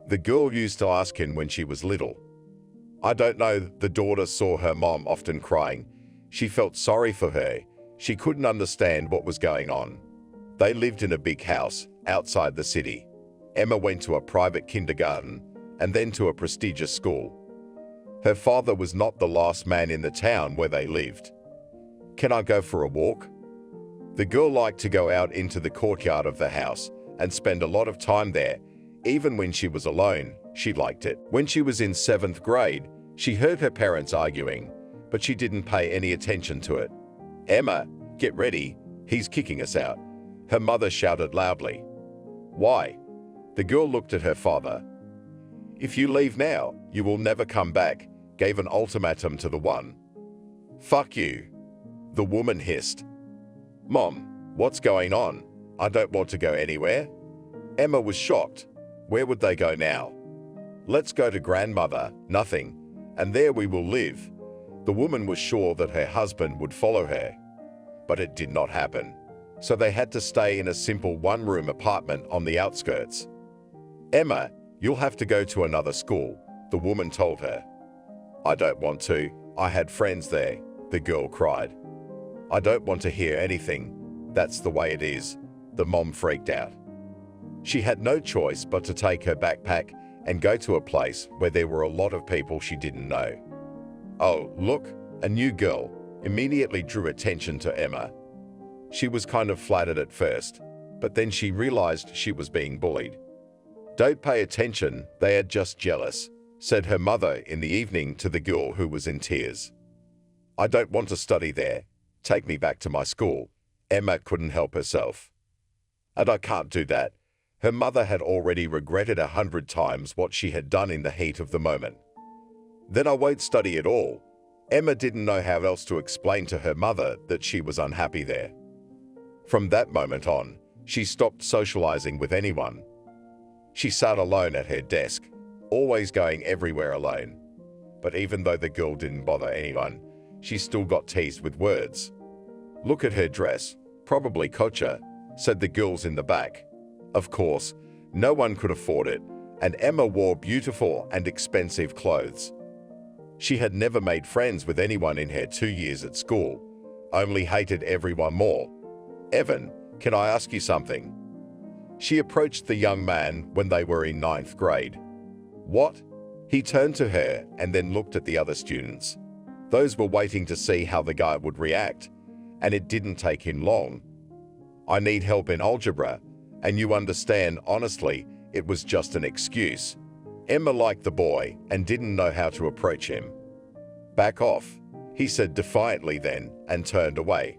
The girl used to ask him when she was little. "I don't know." The daughter saw her mom often crying. She felt sorry for her. She couldn't understand what was going on. They lived in a big house outside the city. Emma went to a private kindergarten and then to a prestigious school. Her father was not the last man in the town where they lived. "Can I go for a walk?" The girl liked to go out into the courtyard of the house and spend a lot of time there. Even when she was alone, she liked it. When she was in 7th grade, she heard her parents arguing, but she didn't pay any attention to it. "Emma, get ready. He's kicking us out," her mother shouted loudly. "Why?" The girl looked at her father. "If you leave now, you will never come back," gave an ultimatum to the one. "Fuck you," the woman hissed. "Mom, what's going on? I don't want to go anywhere." Emma was shocked. Where would they go now? "Let's go to grandmother, nothing, and there we will live." The woman was sure that her husband would follow her. But it did not happen. So they had to stay in a simple one-room apartment on the outskirts. "Emma, you'll have to go to another school," the woman told her. "I don't want to. I had friends there," the girl cried. "I don't want to hear anything. That's the way it is." The mom freaked out. She had no choice but to take her backpack and go to a place where there were a lot of people she didn't know. "Oh, look, a new girl," immediately drew attention to Emma. She was kind of flattered at first, but then she realized she was being bullied. "Don't pay attention, they are just jealous," said her mother in the evening to the girl who was in tears. "I don't want to study there. Take me back to my school." Emma couldn't help herself. "And I can't do that." Her mother had already regretted 100 times what she had done in the heat of the moment. "Then I won't study at all." Emma didn't know how else to explain to her mother that she was unhappy there. From that moment on, she stopped socializing with anyone. She sat alone at her desk, always going everywhere alone. But even though the girl didn't bother anyone, she still got teased with words. "Look at her dress, probably Cocha," said the girls in the back. Of course, no one could afford it, and Emma wore beautiful and expensive clothes. She had never made friends with anyone in her 2 years at school, only hated everyone more. "Evan, can I ask you something?" She approached the young man when they were in 9th grade. "What?" He turned to her and then looked at the other students. Those were waiting to see how the guy would react, and it didn't take him long. "I need help in algebra, and you understand, honestly, it was just an excuse." Emma liked the boy and didn't know how to approach him. "Back off," he said defiantly then and turned away.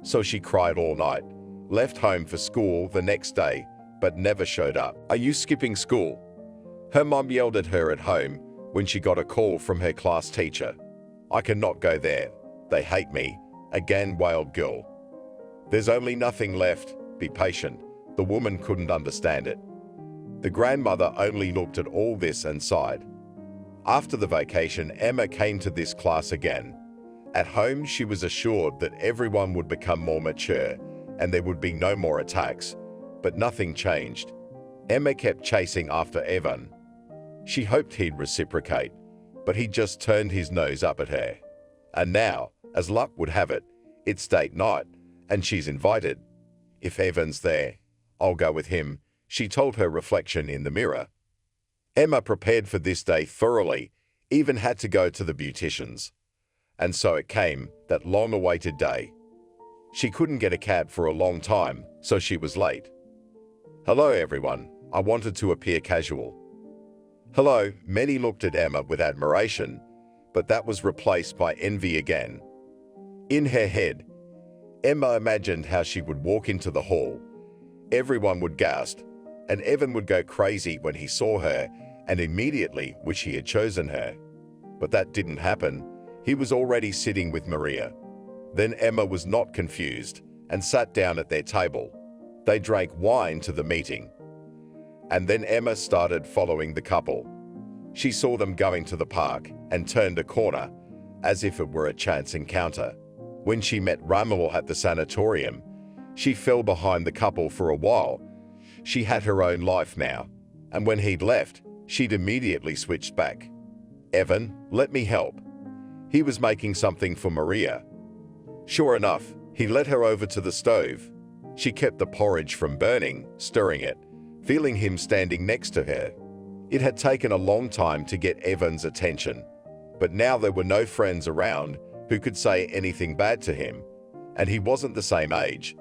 So she cried all night, left home for school the next day, but never showed up. "Are you skipping school?" Her mom yelled at her at home when she got a call from her class teacher. "I cannot go there. They hate me," again wailed girl. "There's only nothing left. Be patient." The woman couldn't understand it. The grandmother only looked at all this and sighed. After the vacation, Emma came to this class again. At home, she was assured that everyone would become more mature and there would be no more attacks, but nothing changed. Emma kept chasing after Evan. She hoped he'd reciprocate, but he just turned his nose up at her. And now, as luck would have it, it's date night, and she's invited. "If Evan's there, I'll go with him," she told her reflection in the mirror. Emma prepared for this day thoroughly, even had to go to the beautician's. And so it came, that long-awaited day. She couldn't get a cab for a long time, so she was late. "Hello, everyone. I wanted to appear casual." "Hello," many looked at Emma with admiration, but that was replaced by envy again. In her head, Emma imagined how she would walk into the hall. Everyone would gasp, and Evan would go crazy when he saw her and immediately wish he had chosen her. But that didn't happen. He was already sitting with Maria. Then Emma was not confused and sat down at their table. They drank wine to the meeting. And then Emma started following the couple. She saw them going to the park and turned a corner, as if it were a chance encounter. When she met Ramil at the sanatorium, she fell behind the couple for a while. She had her own life now, and when he'd left, she'd immediately switched back. "Evan, let me help." He was making something for Maria. Sure enough, he led her over to the stove. She kept the porridge from burning, stirring it, feeling him standing next to her. It had taken a long time to get Evan's attention, but now there were no friends around who could say anything bad to him, and he wasn't the same age.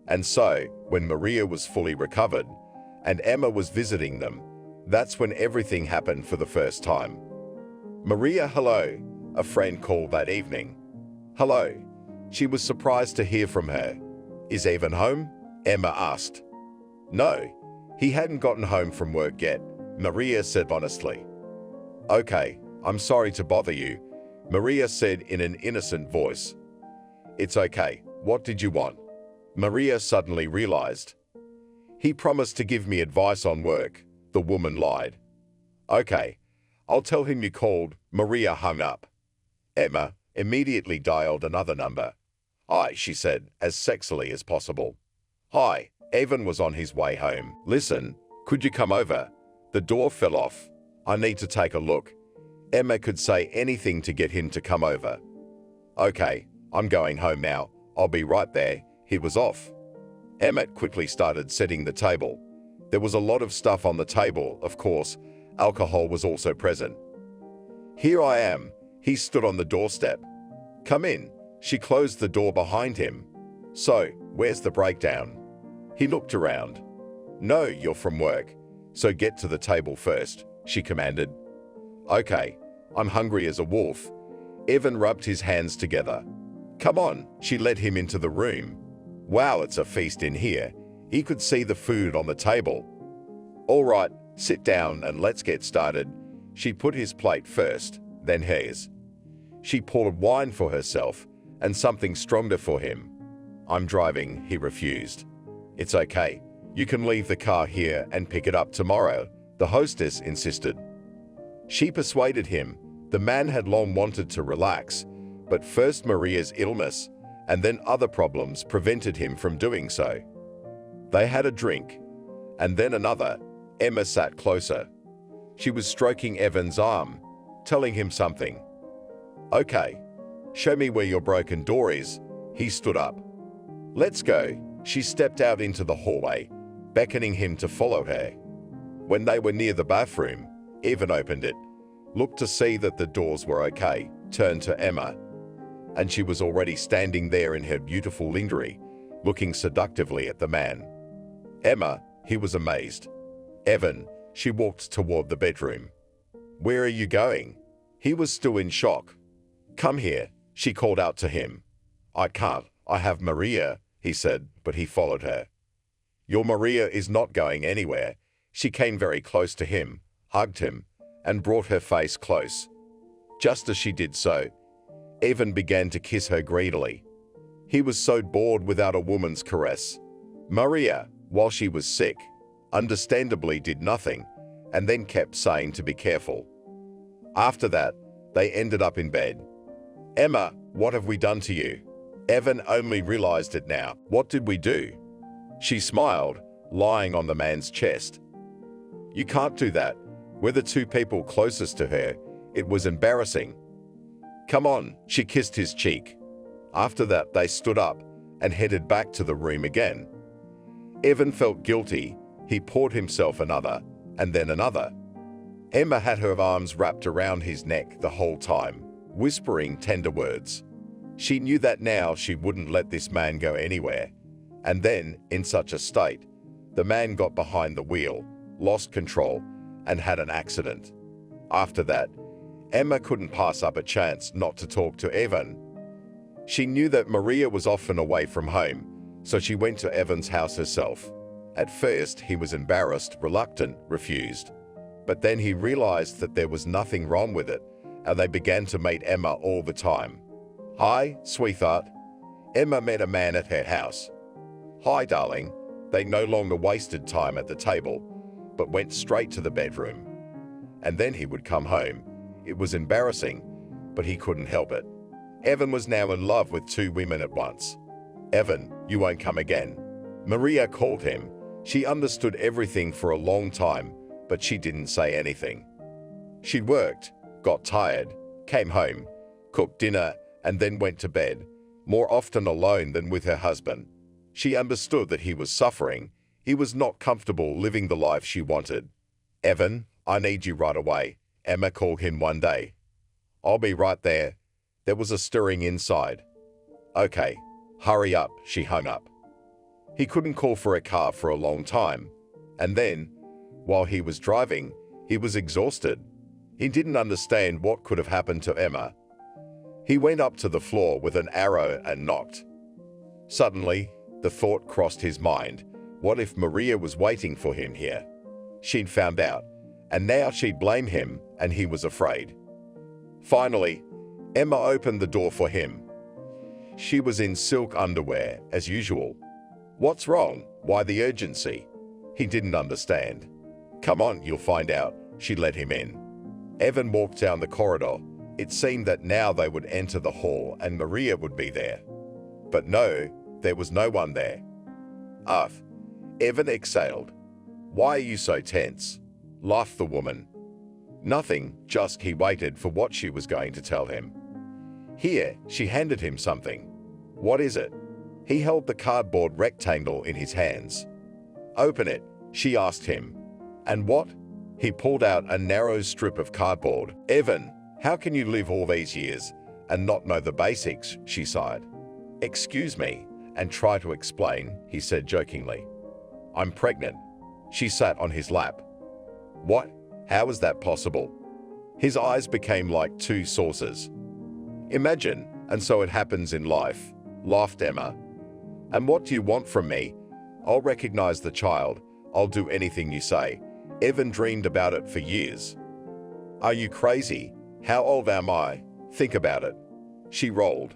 And so, when Maria was fully recovered, and Emma was visiting them, that's when everything happened for the first time. "Maria, hello," a friend called that evening. "Hello." She was surprised to hear from her. "Is Evan home?" Emma asked. "No, he hadn't gotten home from work yet," Maria said honestly. "Okay, I'm sorry to bother you," Maria said in an innocent voice. "It's okay. What did you want?" Maria suddenly realized. "He promised to give me advice on work," the woman lied. "Okay, I'll tell him you called." Maria hung up. Emma immediately dialed another number. "Hi," she said, as sexily as possible. "Hi, Evan was on his way home. Listen, could you come over? The door fell off. I need to take a look." Emma could say anything to get him to come over. "Okay, I'm going home now. I'll be right there." He was off. Emma quickly started setting the table. There was a lot of stuff on the table, of course. Alcohol was also present. "Here I am." He stood on the doorstep. "Come in." She closed the door behind him. "So, where's the breakdown?" He looked around. "No, you're from work, so get to the table first," she commanded. "Okay, I'm hungry as a wolf." Evan rubbed his hands together. "Come on." She led him into the room. Wow, it's a feast in here. He could see the food on the table. "All right, sit down and let's get started." She put his plate first, then hers. She poured wine for herself and something stronger for him. "I'm driving," he refused. "It's okay. You can leave the car here and pick it up tomorrow," the hostess insisted. She persuaded him. The man had long wanted to relax, but first Maria's illness and then other problems prevented him from doing so. They had a drink, and then another. Emma sat closer. She was stroking Evan's arm, telling him something. "Okay, show me where your broken door is." He stood up. "Let's go." She stepped out into the hallway, beckoning him to follow her. When they were near the bathroom, Evan opened it, looked to see that the doors were okay, turned to Emma, and she was already standing there in her beautiful lingerie, looking seductively at the man. "Emma," he was amazed. "Evan," she walked toward the bedroom. "Where are you going?" He was still in shock. "Come here," she called out to him. "I can't. I have Maria," he said, but he followed her. "Your Maria is not going anywhere." She came very close to him, hugged him, and brought her face close. Just as she did so, Evan began to kiss her greedily. He was so bored without a woman's caress. Maria, while she was sick, understandably did nothing, and then kept saying to be careful. After that, they ended up in bed. "Emma, what have we done to you?" Evan only realized it now. "What did we do?" She smiled, lying on the man's chest. "You can't do that. We're the two people closest to her." It was embarrassing. "Come on," she kissed his cheek. After that, they stood up and headed back to the room again. Evan felt guilty. He poured himself another, and then another. Emma had her arms wrapped around his neck the whole time, whispering tender words. She knew that now she wouldn't let this man go anywhere. And then, in such a state, the man got behind the wheel, lost control, and had an accident. After that, Emma couldn't pass up a chance not to talk to Evan. She knew that Maria was often away from home, so she went to Evan's house herself. At first, he was embarrassed, reluctant, refused. But then he realized that there was nothing wrong with it, and they began to meet Emma all the time. "Hi, sweetheart." Emma met a man at her house. "Hi, darling." They no longer wasted time at the table, but went straight to the bedroom. And then he would come home. It was embarrassing, but he couldn't help it. Evan was now in love with two women at once. "Evan, you won't come again." Maria called him. She understood everything for a long time, but she didn't say anything. She worked, got tired, came home, cooked dinner, and then went to bed, more often alone than with her husband. She understood that he was suffering. He was not comfortable living the life she wanted. "Evan, I need you right away," Emma called him one day. "I'll be right there." There was a stirring inside. "Okay, hurry up," she hung up. He couldn't call for a car for a long time. And then, while he was driving, he was exhausted. He didn't understand what could have happened to Emma. He went up to the floor with an arrow and knocked. Suddenly, the thought crossed his mind. What if Maria was waiting for him here? She'd found out, and now she'd blame him, and he was afraid. Finally, Emma opened the door for him. She was in silk underwear, as usual. "What's wrong? Why the urgency?" He didn't understand. "Come on, you'll find out." She let him in. Evan walked down the corridor. It seemed that now they would enter the hall and Maria would be there. But no, there was no one there. "Arf," Evan exhaled. "Why are you so tense?" laughed the woman. "Nothing, just," he waited for what she was going to tell him. "Here," she handed him something. "What is it?" He held the cardboard rectangle in his hands. "Open it," she asked him. "And what?" He pulled out a narrow strip of cardboard. "Evan, how can you live all these years and not know the basics?" she sighed. "Excuse me, and try to explain," he said jokingly. "I'm pregnant." She sat on his lap. "What? How is that possible?" His eyes became like two saucers. "Imagine, and so it happens in life," laughed Emma. "And what do you want from me?" "I'll recognize the child. I'll do anything you say." Evan dreamed about it for years. "Are you crazy? How old am I?" Think about it. She rolled.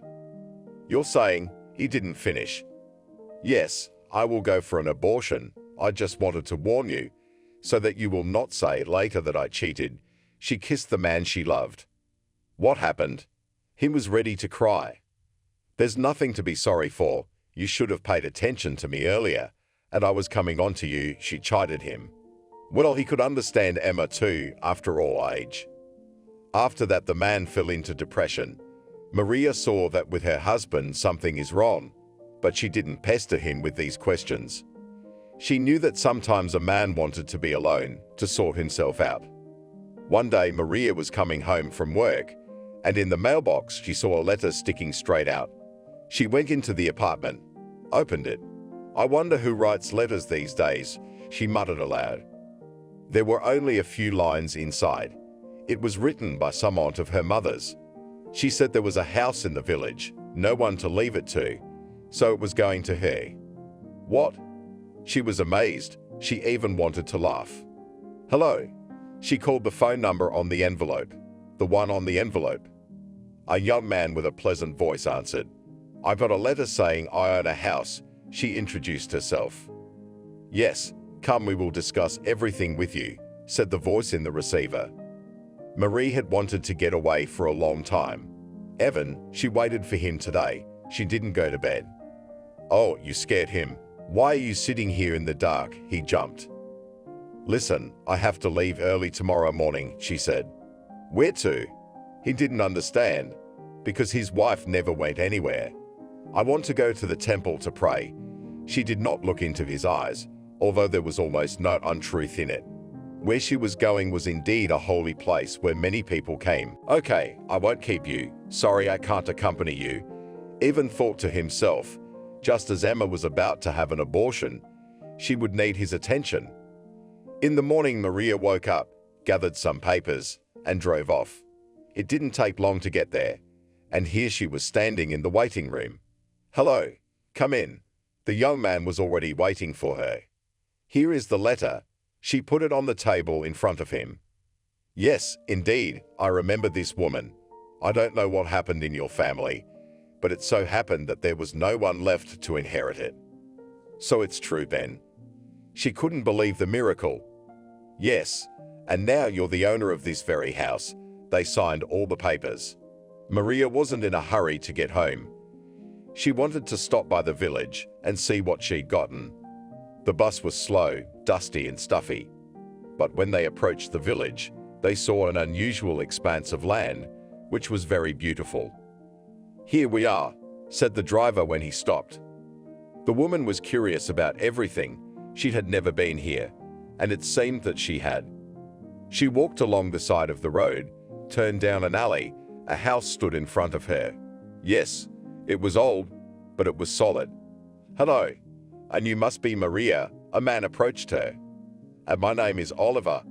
You're saying he didn't finish? Yes, I will go for an abortion. I just wanted to warn you, so that you will not say later that I cheated. She kissed the man she loved. What happened? He was ready to cry. There's nothing to be sorry for. You should have paid attention to me earlier, and I was coming on to you, she chided him. Well, he could understand Emma too, after all age. After that, the man fell into depression. Maria saw that with her husband something is wrong, but she didn't pester him with these questions. She knew that sometimes a man wanted to be alone, to sort himself out. One day, Maria was coming home from work, and in the mailbox she saw a letter sticking straight out. She went into the apartment, opened it. I wonder who writes letters these days, she muttered aloud. There were only a few lines inside. It was written by some aunt of her mother's. She said there was a house in the village, no one to leave it to, so it was going to her. What? She was amazed. She even wanted to laugh. Hello. She called the phone number on the envelope. The one on the envelope. A young man with a pleasant voice answered. I got a letter saying I own a house. She introduced herself. Yes, come, we will discuss everything with you, said the voice in the receiver. Marie had wanted to get away for a long time. Evan, she waited for him today. She didn't go to bed. Oh, you scared him. Why are you sitting here in the dark? He jumped. Listen, I have to leave early tomorrow morning, she said. Where to? He didn't understand, because his wife never went anywhere. I want to go to the temple to pray. She did not look into his eyes, although there was almost no untruth in it. Where she was going was indeed a holy place where many people came. Okay, I won't keep you. Sorry, I can't accompany you. Evan thought to himself, just as Emma was about to have an abortion, she would need his attention. In the morning, Maria woke up, gathered some papers, and drove off. It didn't take long to get there, and here she was standing in the waiting room. Hello, come in. The young man was already waiting for her. Here is the letter. She put it on the table in front of him. Yes, indeed, I remember this woman. I don't know what happened in your family, but it so happened that there was no one left to inherit it. So it's true, Ben. She couldn't believe the miracle. Yes, and now you're the owner of this very house. They signed all the papers. Maria wasn't in a hurry to get home. She wanted to stop by the village and see what she'd gotten. The bus was slow, dusty and stuffy. But when they approached the village, they saw an unusual expanse of land, which was very beautiful. Here we are, said the driver when he stopped. The woman was curious about everything. She had never been here, and it seemed that she had. She walked along the side of the road, turned down an alley. A house stood in front of her. Yes, it was old, but it was solid. Hello, and you must be Maria. A man approached her. And my name is Oliver.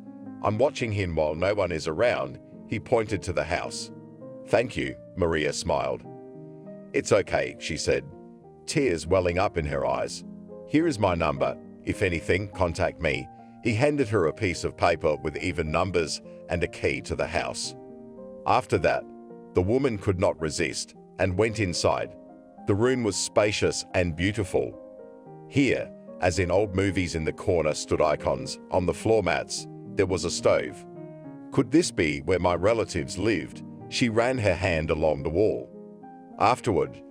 I'm watching him while no one is around. He pointed to the house. Thank you, Maria smiled. It's okay, she said, tears welling up in her eyes. Here is my number. If anything, contact me. He handed her a piece of paper with even numbers and a key to the house. After that, the woman could not resist and went inside. The room was spacious and beautiful. Here, as in old movies, in the corner stood icons. On the floor mats, there was a stove. Could this be where my relatives lived? She ran her hand along the wall. Afterward,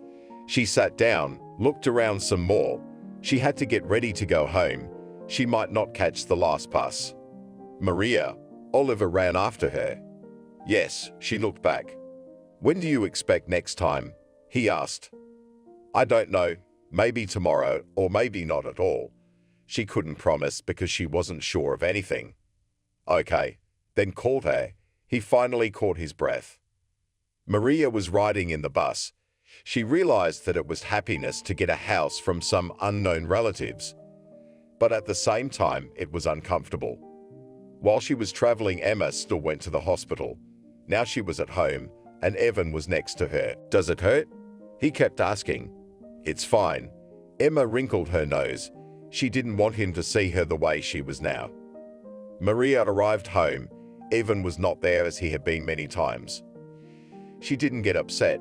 she sat down, looked around some more. She had to get ready to go home. She might not catch the last bus. Maria, Oliver ran after her. Yes, she looked back. When do you expect next time? He asked. I don't know. Maybe tomorrow, or maybe not at all. She couldn't promise because she wasn't sure of anything. Okay, then called her. He finally caught his breath. Maria was riding in the bus. She realized that it was happiness to get a house from some unknown relatives. But at the same time, it was uncomfortable. While she was traveling, Emma still went to the hospital. Now she was at home, and Evan was next to her. Does it hurt? He kept asking. It's fine. Emma wrinkled her nose. She didn't want him to see her the way she was now. Maria arrived home. Evan was not there as he had been many times. She didn't get upset.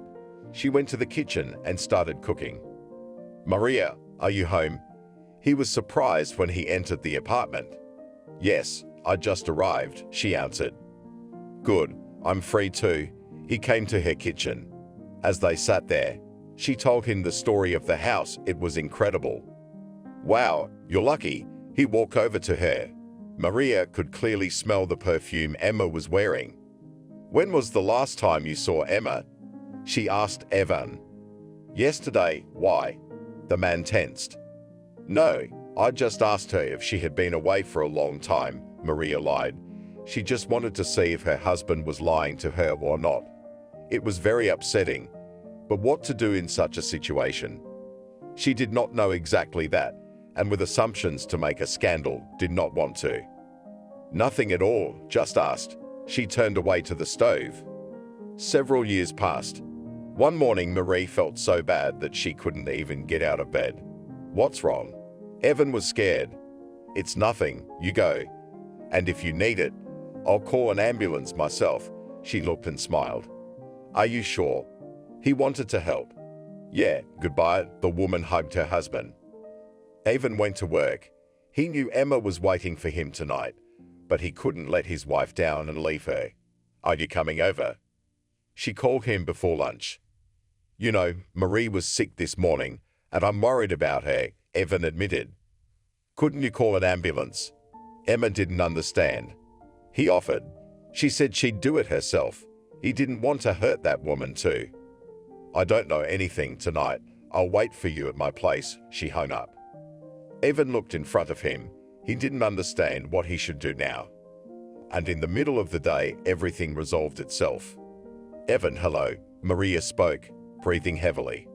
She went to the kitchen and started cooking. "Maria, are you home?" He was surprised when he entered the apartment. "Yes, I just arrived," she answered. "Good, I'm free too." He came to her kitchen. As they sat there, she told him the story of the house. It was incredible. "Wow, you're lucky." He walked over to her. Maria could clearly smell the perfume Emma was wearing. "When was the last time you saw Emma?" she asked Evan. "Yesterday." "Why?" The man tensed. "No, I just asked her if she had been away for a long time," Maria lied. She just wanted to see if her husband was lying to her or not. It was very upsetting, but what to do in such a situation? She did not know exactly that, and with assumptions to make a scandal, did not want to. "Nothing at all, just asked." She turned away to the stove. Several years passed. One morning, Marie felt so bad that she couldn't even get out of bed. "What's wrong?" Evan was scared. "It's nothing, you go. And if you need it, I'll call an ambulance myself." She looked and smiled. "Are you sure?" He wanted to help. "Yeah, goodbye." The woman hugged her husband. Evan went to work. He knew Emma was waiting for him tonight, but he couldn't let his wife down and leave her. "Are you coming over?" She called him before lunch. "You know, Marie was sick this morning, and I'm worried about her," Evan admitted. "Couldn't you call an ambulance?" Emma didn't understand. He offered. She said she'd do it herself. He didn't want to hurt that woman too. "I don't know anything tonight. I'll wait for you at my place." She hung up. Evan looked in front of him. He didn't understand what he should do now. And in the middle of the day, everything resolved itself. "Evan, hello." Maria spoke, breathing heavily.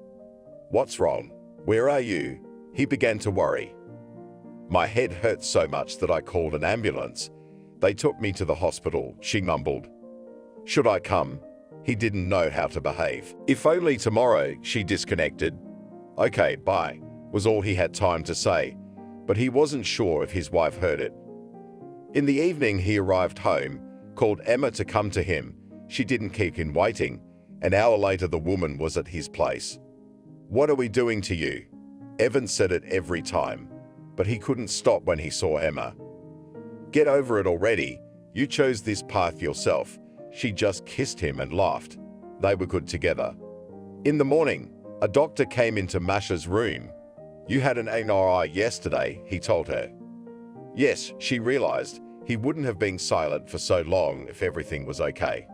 "What's wrong? Where are you?" He began to worry. "My head hurts so much that I called an ambulance. They took me to the hospital," she mumbled. "Should I come?" He didn't know how to behave. "If only tomorrow." She disconnected. "Okay, bye," was all he had time to say, but he wasn't sure if his wife heard it. In the evening, he arrived home, called Emma to come to him. She didn't keep him waiting. An hour later, the woman was at his place. "What are we doing to you?" Evan said it every time, but he couldn't stop when he saw Emma. "Get over it already. You chose this path yourself." She just kissed him and laughed. They were good together. In the morning, a doctor came into Masha's room. "You had an MRI yesterday," he told her. Yes, she realized. He wouldn't have been silent for so long if everything was okay.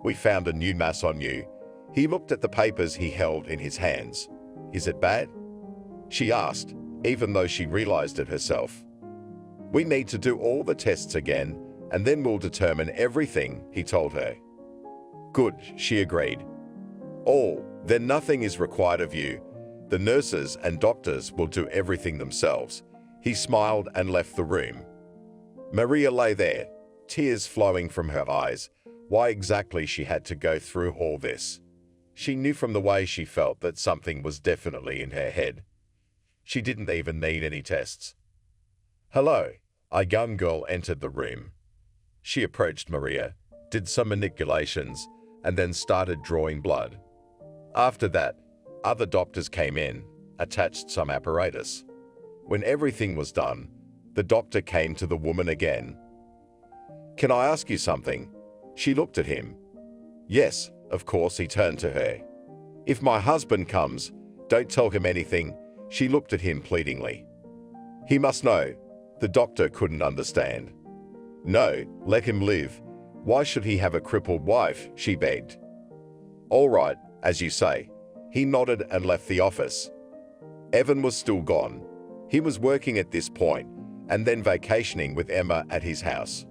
"We found a new mass on you." He looked at the papers he held in his hands. "Is it bad?" she asked, even though she realized it herself. "We need to do all the tests again, and then we'll determine everything," he told her. "Good," she agreed. Then nothing is required of you. The nurses and doctors will do everything themselves." He smiled and left the room. Maria lay there, tears flowing from her eyes. Why exactly she had to go through all this? She knew from the way she felt that something was definitely in her head. She didn't even need any tests. "Hello." A young girl entered the room. She approached Maria, did some manipulations, and then started drawing blood. After that, other doctors came in, attached some apparatus. When everything was done, the doctor came to the woman again. "Can I ask you something?" She looked at him. "Yes, of course." He turned to her. "If my husband comes, don't tell him anything." She looked at him pleadingly. "He must know." The doctor couldn't understand. "No, let him live. Why should he have a crippled wife?" she begged. "All right, as you say." He nodded and left the office. Evan was still gone. He was working at this point, and then vacationing with Emma at his house.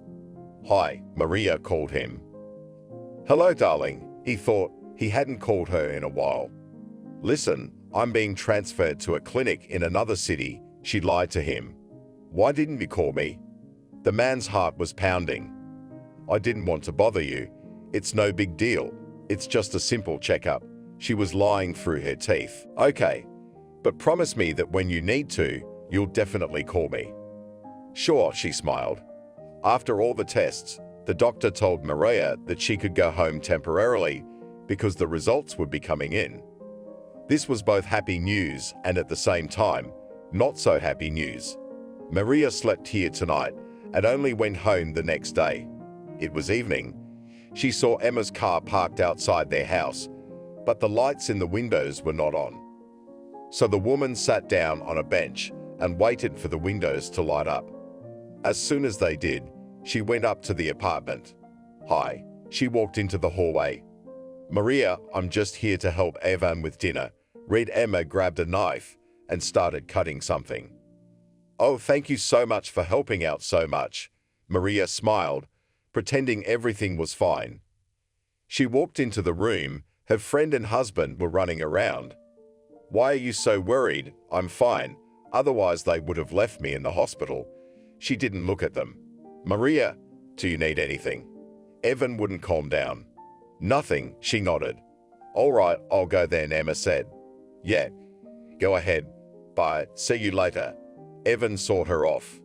"Hi," Maria called him. "Hello, darling." He thought. He hadn't called her in a while. "Listen, I'm being transferred to a clinic in another city." She lied to him. "Why didn't you call me?" The man's heart was pounding. "I didn't want to bother you. It's no big deal. It's just a simple checkup." She was lying through her teeth. "Okay, but promise me that when you need to, you'll definitely call me." "Sure," she smiled. After all the tests, the doctor told Maria that she could go home temporarily because the results would be coming in. This was both happy news and at the same time, not so happy news. Maria slept here tonight and only went home the next day. It was evening. She saw Emma's car parked outside their house, but the lights in the windows were not on. So the woman sat down on a bench and waited for the windows to light up. As soon as they did, she went up to the apartment. "Hi." She walked into the hallway. "Maria, I'm just here to help Evan with dinner." Emma grabbed a knife and started cutting something. "Oh, thank you so much for helping out so much." Maria smiled, pretending everything was fine. She walked into the room. Her friend and husband were running around. "Why are you so worried?" "I'm fine. Otherwise they would have left me in the hospital." She didn't look at them. "Maria, do you need anything?" Evan wouldn't calm down. "Nothing," she nodded. "All right, I'll go then," Emma said. "Yeah, go ahead. Bye. See you later." Evan saw her off.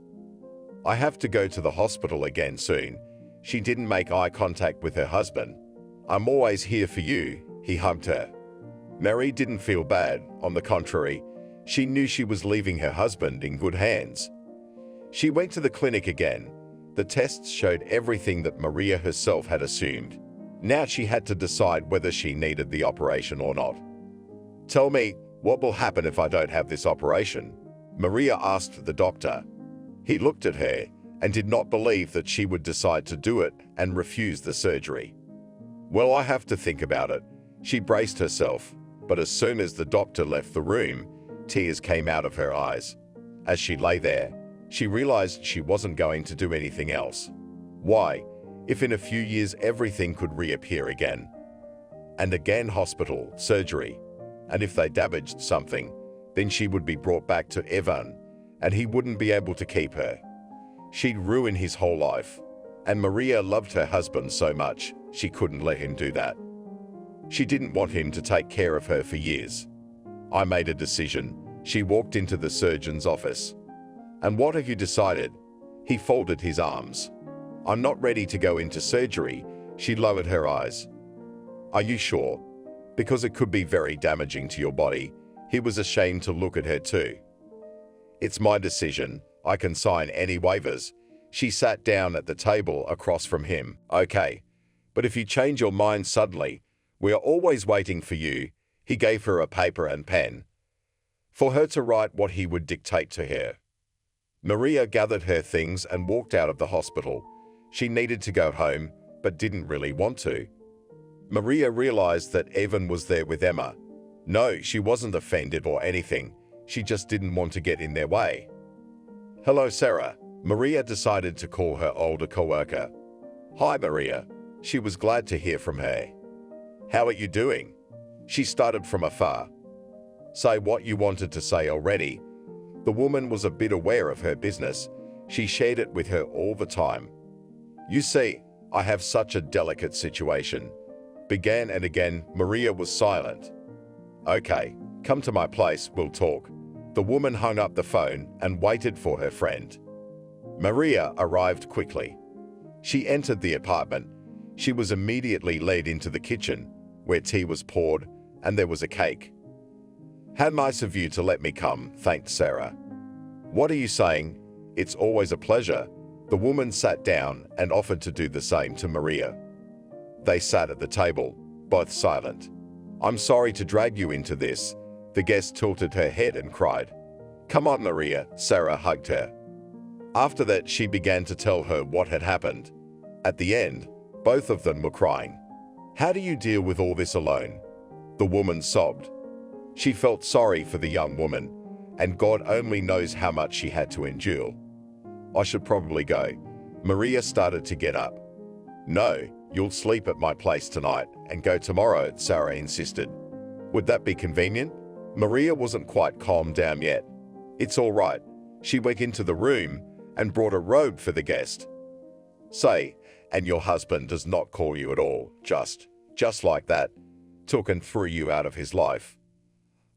"I have to go to the hospital again soon." She didn't make eye contact with her husband. "I'm always here for you," he hugged her. Mary didn't feel bad. On the contrary, she knew she was leaving her husband in good hands. She went to the clinic again. The tests showed everything that Maria herself had assumed. Now she had to decide whether she needed the operation or not. "Tell me, what will happen if I don't have this operation?" Maria asked the doctor. He looked at her and did not believe that she would decide to do it and refuse the surgery. "Well, I have to think about it." She braced herself, but as soon as the doctor left the room, tears came out of her eyes. As she lay there, she realized she wasn't going to do anything else. Why, if in a few years everything could reappear again? And again, hospital, surgery. And if they damaged something, then she would be brought back to Evan, and he wouldn't be able to keep her. She'd ruin his whole life. And Maria loved her husband so much, she couldn't let him do that. She didn't want him to take care of her for years. "I made a decision." She walked into the surgeon's office. "And what have you decided?" He folded his arms. "I'm not ready to go into surgery." She lowered her eyes. "Are you sure? Because it could be very damaging to your body." He was ashamed to look at her too. "It's my decision. I can sign any waivers." She sat down at the table across from him. "Okay, but if you change your mind suddenly, we are always waiting for you." He gave her a paper and pen for her to write what he would dictate to her. Maria gathered her things and walked out of the hospital. She needed to go home, but didn't really want to. Maria realized that Evan was there with Emma. No, she wasn't offended or anything. She just didn't want to get in their way. "Hello, Sarah." Maria decided to call her older coworker. "Hi, Maria." She was glad to hear from her. "How are you doing?" She started from afar. "Say what you wanted to say already." The woman was a bit aware of her business. She shared it with her all the time. "You see, I have such a delicate situation." Began and again, Maria was silent. "Okay, come to my place, we'll talk." The woman hung up the phone and waited for her friend. Maria arrived quickly. She entered the apartment. She was immediately led into the kitchen, where tea was poured and there was a cake. "How nice of you to let me come," thanked Sarah. "What are you saying?" "It's always a pleasure." The woman sat down and offered to do the same to Maria. They sat at the table, both silent. "I'm sorry to drag you into this." The guest tilted her head and cried. "Come on, Maria." Sarah hugged her. After that, she began to tell her what had happened. At the end, both of them were crying. "How do you deal with all this alone?" The woman sobbed. She felt sorry for the young woman, and God only knows how much she had to endure. "I should probably go." Maria started to get up. "No, you'll sleep at my place tonight and go tomorrow," Sarah insisted. "Would that be convenient?" Maria wasn't quite calmed down yet. "It's all right." She went into the room and brought a robe for the guest. "Say, and your husband does not call you at all, just like that, took and threw you out of his life?"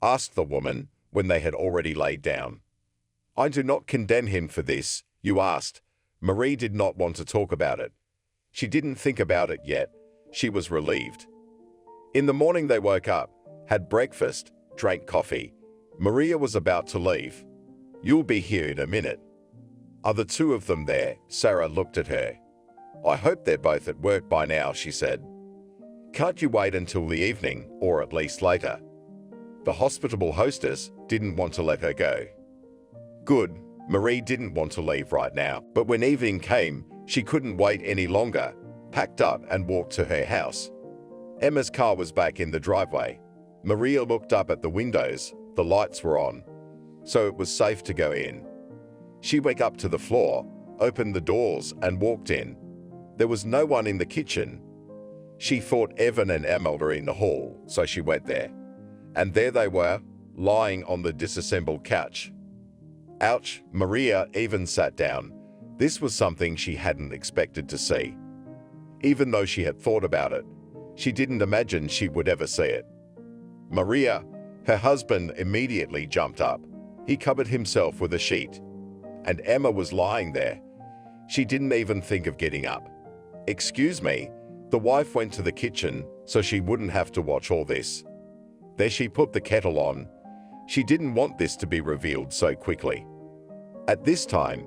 asked the woman when they had already laid down. "I do not condemn him for this." "You asked." Marie did not want to talk about it. She didn't think about it yet. She was relieved. In the morning they woke up, had breakfast, drank coffee. Maria was about to leave. "You'll be here in a minute." "Are the two of them there?" Sarah looked at her. "I hope they're both at work by now," she said. "Can't you wait until the evening, or at least later?" The hospitable hostess didn't want to let her go. Good. Marie didn't want to leave right now, but when evening came, she couldn't wait any longer, packed up and walked to her house. Emma's car was back in the driveway. Maria looked up at the windows. The lights were on, so it was safe to go in. She went up to the floor, opened the doors and walked in. There was no one in the kitchen. She thought Evan and Emma were in the hall, so she went there. And there they were, lying on the disassembled couch. Ouch, Maria even sat down. This was something she hadn't expected to see. Even though she had thought about it, she didn't imagine she would ever see it. Maria, her husband, immediately jumped up. He covered himself with a sheet. And Emma was lying there. She didn't even think of getting up. "Excuse me." The wife went to the kitchen so she wouldn't have to watch all this. There she put the kettle on. She didn't want this to be revealed so quickly. At this time,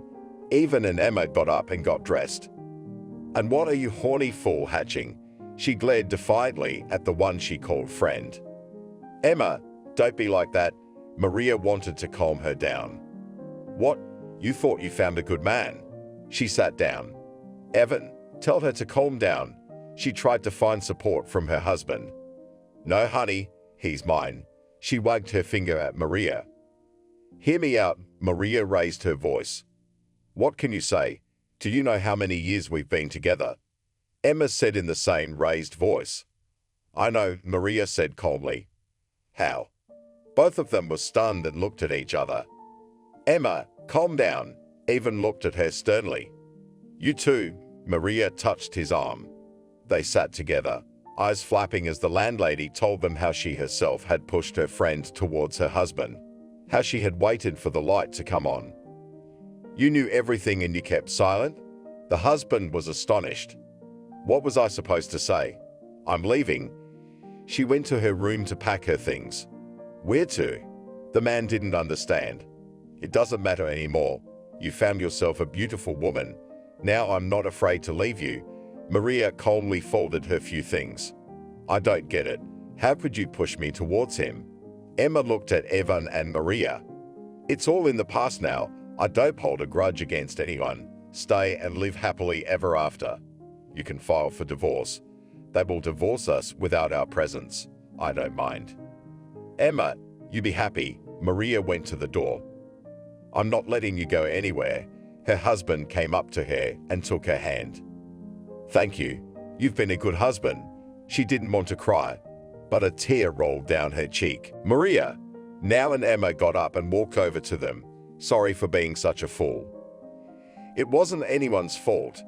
Evan and Emma got up and got dressed. "And what are you horny for, hatching?" She glared defiantly at the one she called friend. "Emma, don't be like that." Maria wanted to calm her down. "What? You thought you found a good man?" She sat down. "Evan, tell her to calm down." She tried to find support from her husband. "No, honey, he's mine." She wagged her finger at Maria. "Hear me out." Maria raised her voice. "What can you say? Do you know how many years we've been together?" Emma said in the same raised voice. "I know," Maria said calmly. "How?" Both of them were stunned and looked at each other. "Emma, calm down." Evan looked at her sternly. "You too." Maria touched his arm. They sat together, eyes flapping as the landlady told them how she herself had pushed her friend towards her husband, how she had waited for the light to come on. "You knew everything and you kept silent?" The husband was astonished. "What was I supposed to say?" "I'm leaving." She went to her room to pack her things. "Where to?" The man didn't understand. "It doesn't matter anymore. You found yourself a beautiful woman. Now I'm not afraid to leave you." Maria calmly folded her few things. "I don't get it. How could you push me towards him?" Emma looked at Evan and Maria. "It's all in the past now. I don't hold a grudge against anyone. Stay and live happily ever after. You can file for divorce. They will divorce us without our presence. I don't mind." "Emma, you be happy." Maria went to the door. "I'm not letting you go anywhere." Her husband came up to her and took her hand. "Thank you. You've been a good husband." She didn't want to cry, but a tear rolled down her cheek. Maria, now and Emma got up and walked over to them. "Sorry for being such a fool." It wasn't anyone's fault.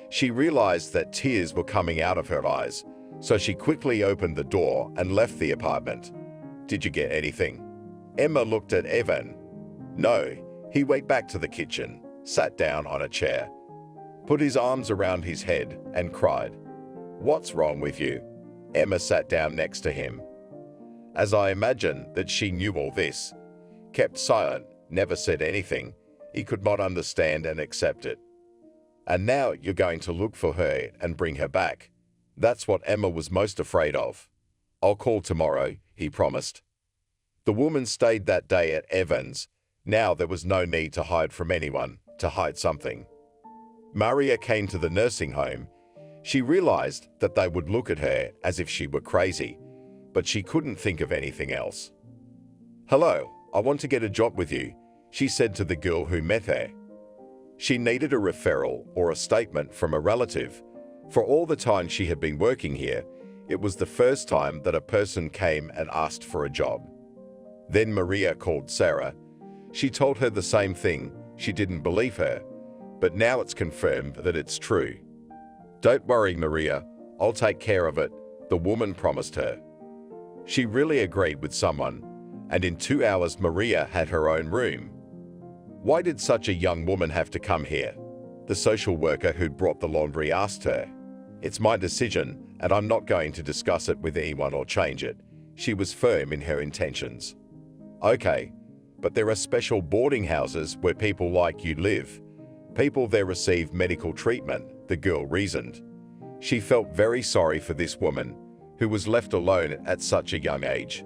She realized that tears were coming out of her eyes, so she quickly opened the door and left the apartment. "Did you get anything?" Emma looked at Evan. "No." He went back to the kitchen, sat down on a chair, put his arms around his head and cried. "What's wrong with you?" Emma sat down next to him. As I imagined that she knew all this, kept silent, never said anything, he could not understand and accept it. "And now you're going to look for her and bring her back." That's what Emma was most afraid of. "I'll call tomorrow," he promised. The woman stayed that day at Evans. Now there was no need to hide from anyone, to hide something. Maria came to the nursing home. She realized that they would look at her as if she were crazy, but she couldn't think of anything else. "Hello, I want to get a job with you," she said to the girl who met her. She needed a referral or a statement from a relative. For all the time she had been working here, it was the first time that a person came and asked for a job. Then Maria called Sarah. She told her the same thing. She didn't believe her, but now it's confirmed that it's true. "Don't worry, Maria, I'll take care of it," the woman promised her. She really agreed with someone, and in 2 hours Maria had her own room. Why did such a young woman have to come here? The social worker who'd brought the laundry asked her. "It's my decision," and I'm not going to discuss it with anyone or change it. She was firm in her intentions. Okay, but there are special boarding houses where people like you live. People there receive medical treatment, the girl reasoned. She felt very sorry for this woman, who was left alone at such a young age.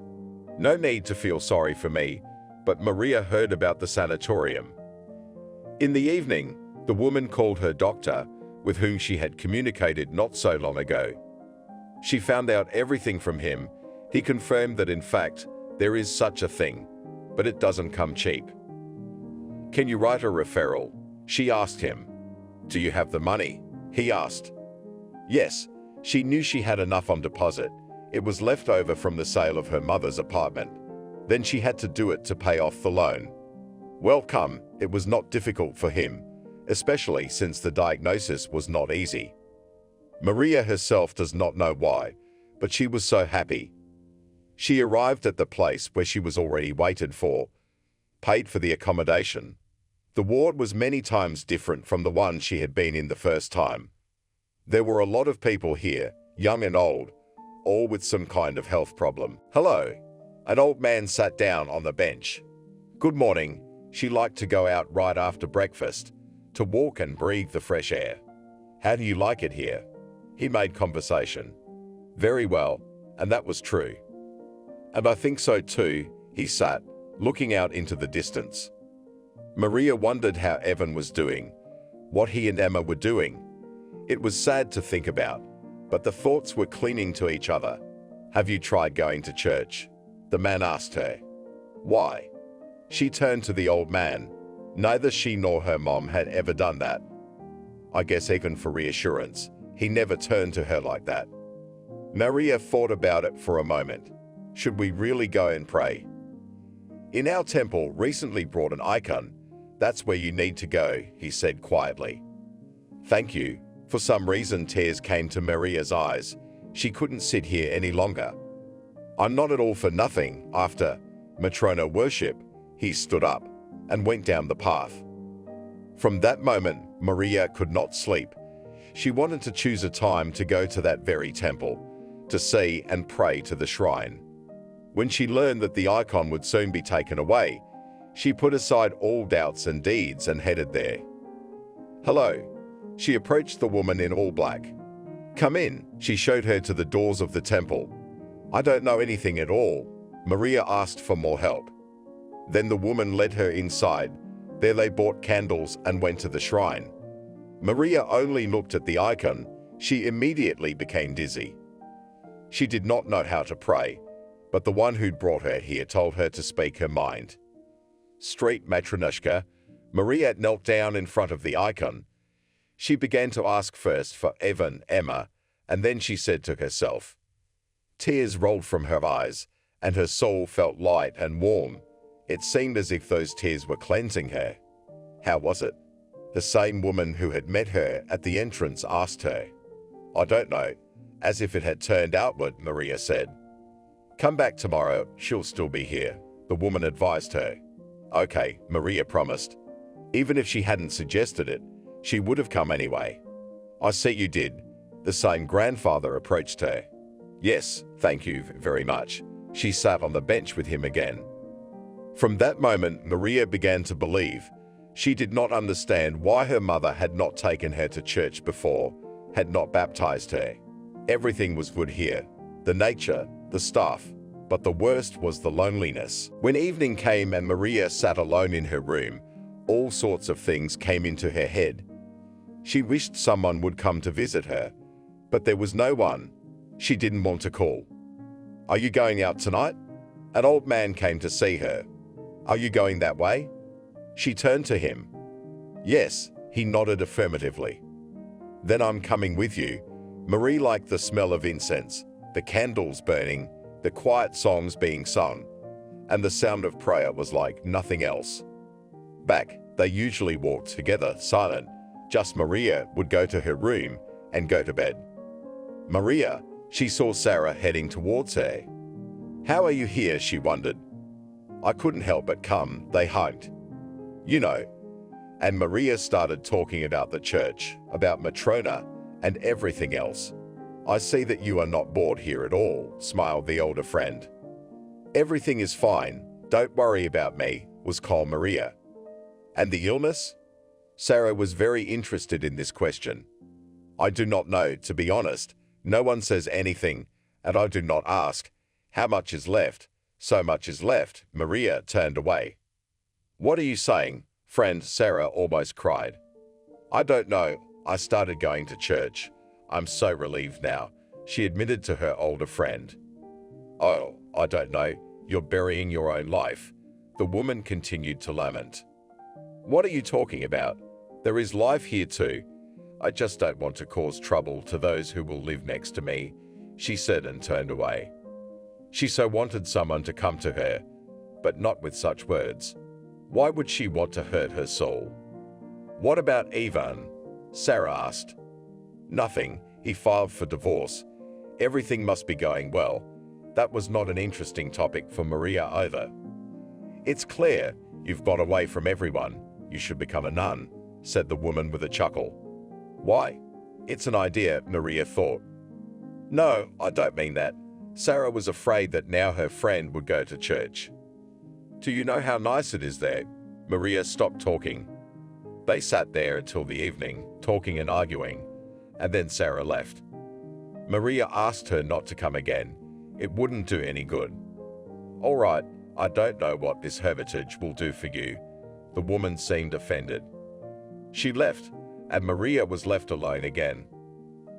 No need to feel sorry for me, but Maria heard about the sanatorium. In the evening, the woman called her doctor, with whom she had communicated not so long ago. She found out everything from him. He confirmed that in fact, there is such a thing, but it doesn't come cheap. Can you write a referral? She asked him. Do you have the money? He asked. Yes, she knew she had enough on deposit. It was left over from the sale of her mother's apartment. Then she had to do it to pay off the loan. Welcome, it was not difficult for him, especially since the diagnosis was not easy. Maria herself does not know why, but she was so happy. She arrived at the place where she was already waited for, paid for the accommodation. The ward was many times different from the one she had been in the first time. There were a lot of people here, young and old, all with some kind of health problem. Hello. An old man sat down on the bench. Good morning. She liked to go out right after breakfast, to walk and breathe the fresh air. How do you like it here? He made conversation. Very well, and that was true. And I think so too, he sat, looking out into the distance. Maria wondered how Evan was doing, what he and Emma were doing. It was sad to think about, but the thoughts were clinging to each other. Have you tried going to church? The man asked her. Why? She turned to the old man. Neither she nor her mom had ever done that. I guess even for reassurance, he never turned to her like that. Maria thought about it for a moment. Should we really go and pray? In our temple recently brought an icon. That's where you need to go, he said quietly. Thank you. For some reason, tears came to Maria's eyes. She couldn't sit here any longer. I'm not at all for nothing. After Matrona worship, he stood up and went down the path. From that moment, Maria could not sleep. She wanted to choose a time to go to that very temple, to see and pray to the shrine. When she learned that the icon would soon be taken away, she put aside all doubts and deeds and headed there. Hello. She approached the woman in all black. Come in. She showed her to the doors of the temple. I don't know anything at all. Maria asked for more help. Then the woman led her inside. There they bought candles and went to the shrine. Maria only looked at the icon. She immediately became dizzy. She did not know how to pray, but the one who'd brought her here told her to speak her mind. Street Matryoshka, Maria knelt down in front of the icon. She began to ask first for Evan, Emma, and then she said to herself. Tears rolled from her eyes, and her soul felt light and warm. It seemed as if those tears were cleansing her. How was it? The same woman who had met her at the entrance asked her. I don't know, as if it had turned outward, Maria said. Come back tomorrow, she'll still be here, the woman advised her. Okay, Maria promised. Even if she hadn't suggested it, she would have come anyway. I see you did. The same grandfather approached her. Yes, thank you very much. She sat on the bench with him again. From that moment, Maria began to believe. She did not understand why her mother had not taken her to church before, had not baptized her. Everything was good here. The nature, the staff, but the worst was the loneliness. When evening came and Maria sat alone in her room, all sorts of things came into her head. She wished someone would come to visit her, but there was no one. She didn't want to call. Are you going out tonight? An old man came to see her. Are you going that way? She turned to him. Yes, he nodded affirmatively. Then I'm coming with you. Marie liked the smell of incense, the candles burning, the quiet songs being sung, and the sound of prayer was like nothing else. Back, they usually walked together, silent. Just Maria would go to her room and go to bed. Maria, she saw Sarah heading towards her. How are you here, she wondered. I couldn't help but come, they hugged. You know. And Maria started talking about the church, about Matrona, and everything else. I see that you are not bored here at all, smiled the older friend. Everything is fine. Don't worry about me, was calm Maria. And the illness? Sarah was very interested in this question. I do not know, to be honest. No one says anything, and I do not ask. How much is left? So much is left. Maria turned away. What are you saying, friend? Sarah almost cried. I don't know. I started going to church. I'm so relieved now, she admitted to her older friend. Oh, I don't know. You're burying your own life. The woman continued to lament. What are you talking about? There is life here too. I just don't want to cause trouble to those who will live next to me, she said and turned away. She so wanted someone to come to her, but not with such words. Why would she want to hurt her soul? What about Ivan? Sarah asked. Nothing. He filed for divorce. Everything must be going well. That was not an interesting topic for Maria either. It's clear you've got away from everyone. You should become a nun, said the woman with a chuckle. Why? It's an idea, Maria thought. No, I don't mean that. Sarah was afraid that now her friend would go to church. Do you know how nice it is there? Maria stopped talking. They sat there until the evening, talking and arguing, and then Sarah left. Maria asked her not to come again. It wouldn't do any good. All right, I don't know what this hermitage will do for you. The woman seemed offended. She left, and Maria was left alone again.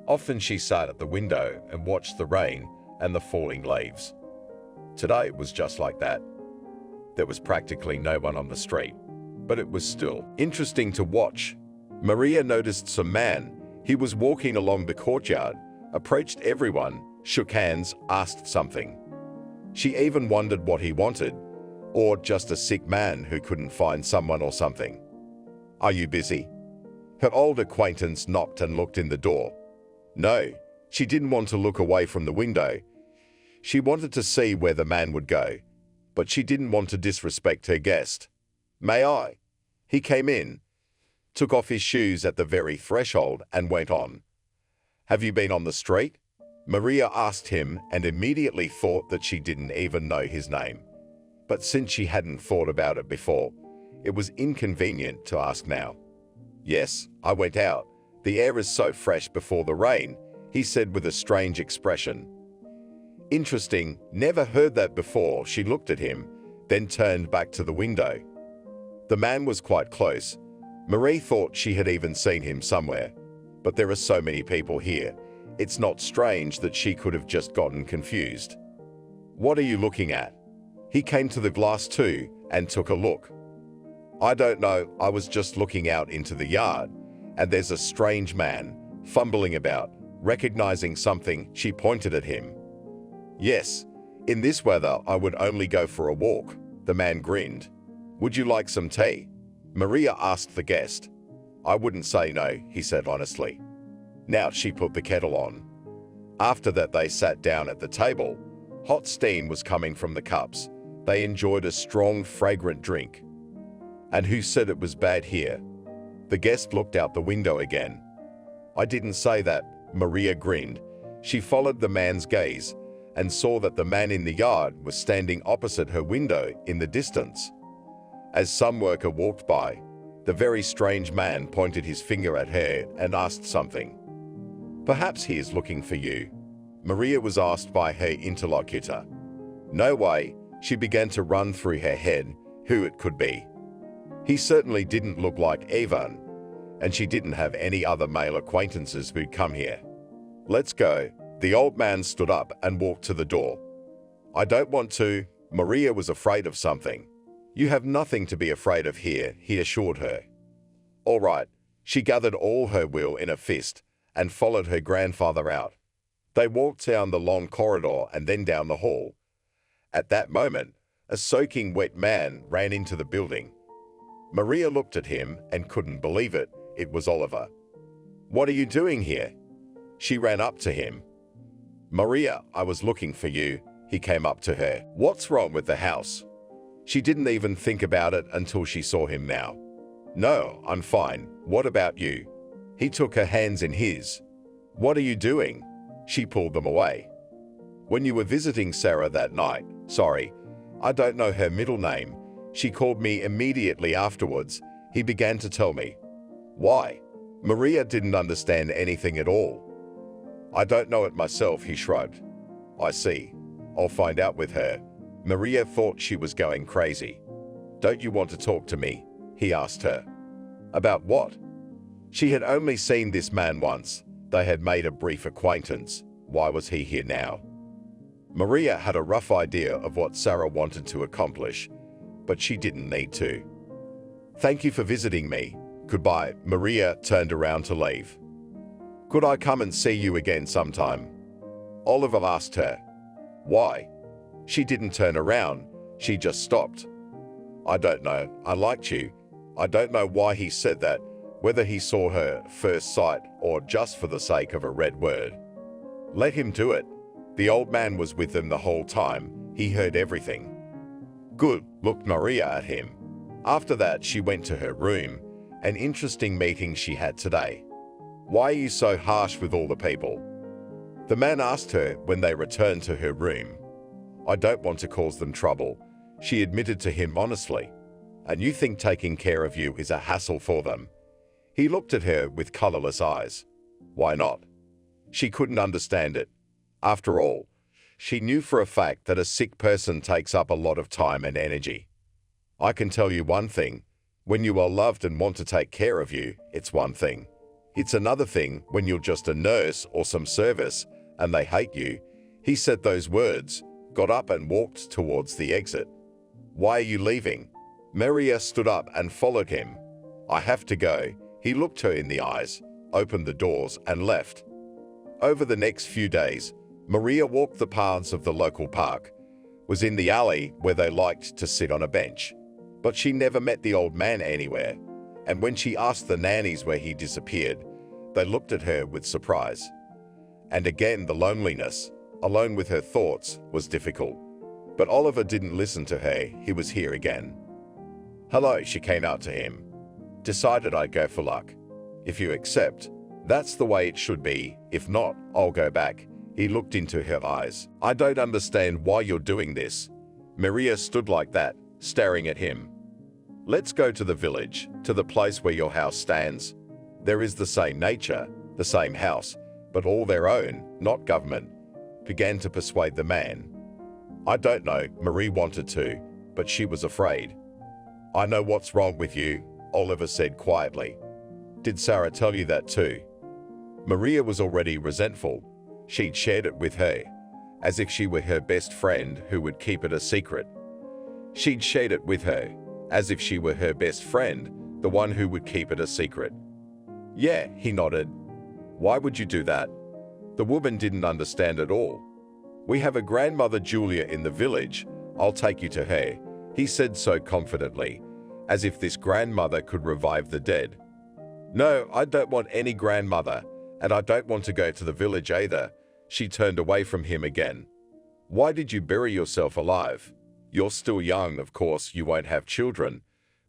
Often she sat at the window and watched the rain and the falling leaves. Today was just like that. There was practically no one on the street, but it was still interesting to watch. Maria noticed some man. He was walking along the courtyard, approached everyone, shook hands, asked something. She even wondered what he wanted, or just a sick man who couldn't find someone or something. Are you busy? Her old acquaintance knocked and looked in the door. No, she didn't want to look away from the window. She wanted to see where the man would go, but she didn't want to disrespect her guest. May I? He came in, took off his shoes at the very threshold and went on. Have you been on the street? Maria asked him and immediately thought that she didn't even know his name. But since she hadn't thought about it before, it was inconvenient to ask now. Yes, I went out. The air is so fresh before the rain, he said with a strange expression. Interesting, never heard that before. She looked at him, then turned back to the window. The man was quite close. Marie thought she had even seen him somewhere. But there are so many people here. It's not strange that she could have just gotten confused. What are you looking at? He came to the glass too and took a look. I don't know, I was just looking out into the yard, and there's a strange man, fumbling about, recognizing something. She pointed at him. Yes, in this weather I would only go for a walk, the man grinned. Would you like some tea? Maria asked the guest. I wouldn't say no, he said honestly. Now she put the kettle on. After that they sat down at the table. Hot steam was coming from the cups. They enjoyed a strong, fragrant drink. And who said it was bad here? The guest looked out the window again. I didn't say that, Maria grinned. She followed the man's gaze and saw that the man in the yard was standing opposite her window in the distance. As some worker walked by, the very strange man pointed his finger at her and asked something. Perhaps he is looking for you. Maria was asked by her interlocutor. No way. She began to run through her head who it could be. He certainly didn't look like Ivan, and she didn't have any other male acquaintances who'd come here. Let's go. The old man stood up and walked to the door. I don't want to. Maria was afraid of something. You have nothing to be afraid of here, he assured her. All right. She gathered all her will in a fist and followed her grandfather out. They walked down the long corridor and then down the hall. At that moment, a soaking wet man ran into the building. Maria looked at him and couldn't believe it. It was Oliver. What are you doing here? She ran up to him. Maria, I was looking for you. He came up to her. What's wrong with the house? She didn't even think about it until she saw him now. No, I'm fine. What about you? He took her hands in his. What are you doing? She pulled them away. When you were visiting Sarah that night, sorry, I don't know her middle name, she called me immediately afterwards. He began to tell me. Why? Maria didn't understand anything at all. I don't know it myself, he shrugged. I see. I'll find out with her. Maria thought she was going crazy. Don't you want to talk to me? He asked her. About what? She had only seen this man once. They had made a brief acquaintance. Why was he here now? Maria had a rough idea of what Sarah wanted to accomplish, but she didn't need to. Thank you for visiting me. Goodbye. Maria turned around to leave. Could I come and see you again sometime? Oliver asked her. Why? She didn't turn around. She just stopped. I don't know. I liked you. I don't know why he said that, whether he saw her first sight or just for the sake of a red word. Let him do it. The old man was with them the whole time. He heard everything. Good, looked Maria at him. After that, she went to her room. An interesting meeting she had today. Why are you so harsh with all the people? The man asked her when they returned to her room. I don't want to cause them trouble, she admitted to him honestly. And you think taking care of you is a hassle for them? He looked at her with colorless eyes. Why not? She couldn't understand it. After all, she knew for a fact that a sick person takes up a lot of time and energy. I can tell you one thing. When you are loved and want to take care of you, it's one thing. It's another thing when you're just a nurse or some service and they hate you. He said those words, got up and walked towards the exit. Why are you leaving? Maria stood up and followed him. I have to go. He looked her in the eyes, opened the doors and left. Over the next few days, Maria walked the paths of the local park, was in the alley where they liked to sit on a bench. But she never met the old man anywhere, and when she asked the nannies where he disappeared, they looked at her with surprise. And again the loneliness, alone with her thoughts, was difficult. But Oliver didn't listen to her. He was here again. Hello, she came out to him. Decided I'd go for luck. If you accept, that's the way it should be. If not, I'll go back. He looked into her eyes. I don't understand why you're doing this. Maria stood like that, staring at him. Let's go to the village, to the place where your house stands. There is the same nature, the same house, but all their own, not government. Began to persuade the man. I don't know, Marie wanted to, but she was afraid. I know what's wrong with you, Oliver said quietly. Did Sarah tell you that too? Maria was already resentful. She'd shared it with her, as if she were her best friend who would keep it a secret. She'd shared it with her, as if she were her best friend, the one who would keep it a secret. Yeah, he nodded. Why would you do that? The woman didn't understand at all. We have a grandmother Julia in the village. I'll take you to her, he said so confidently, as if this grandmother could revive the dead. No, I don't want any grandmother, and I don't want to go to the village either. She turned away from him again. Why did you bury yourself alive? You're still young, of course, you won't have children,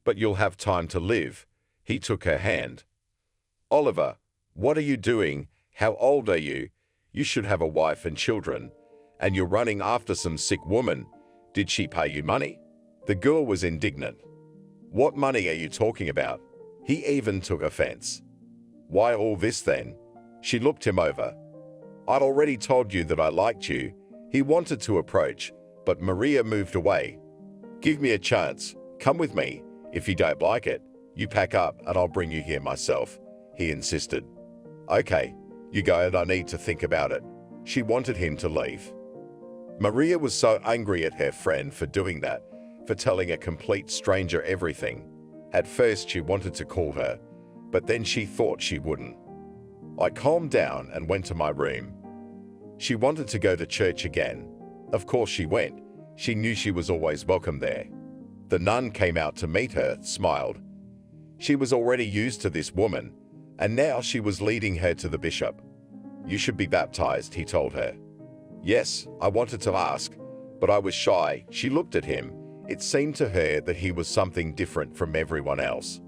but you'll have time to live. He took her hand. Oliver, what are you doing? How old are you? You should have a wife and children, and you're running after some sick woman. Did she pay you money? The girl was indignant. What money are you talking about? He even took offense. Why all this then? She looked him over. I'd already told you that I liked you. He wanted to approach, but Maria moved away. Give me a chance. Come with me. If you don't like it, you pack up and I'll bring you here myself, he insisted. Okay, you go and I need to think about it. She wanted him to leave. Maria was so angry at her friend for doing that, for telling a complete stranger everything. At first she wanted to call her, but then she thought she wouldn't. I calmed down and went to my room. She wanted to go to church again. Of course she went. She knew she was always welcome there. The nun came out to meet her, smiled. She was already used to this woman, and now she was leading her to the bishop. You should be baptized, he told her. Yes, I wanted to ask, but I was shy. She looked at him. It seemed to her that he was something different from everyone else.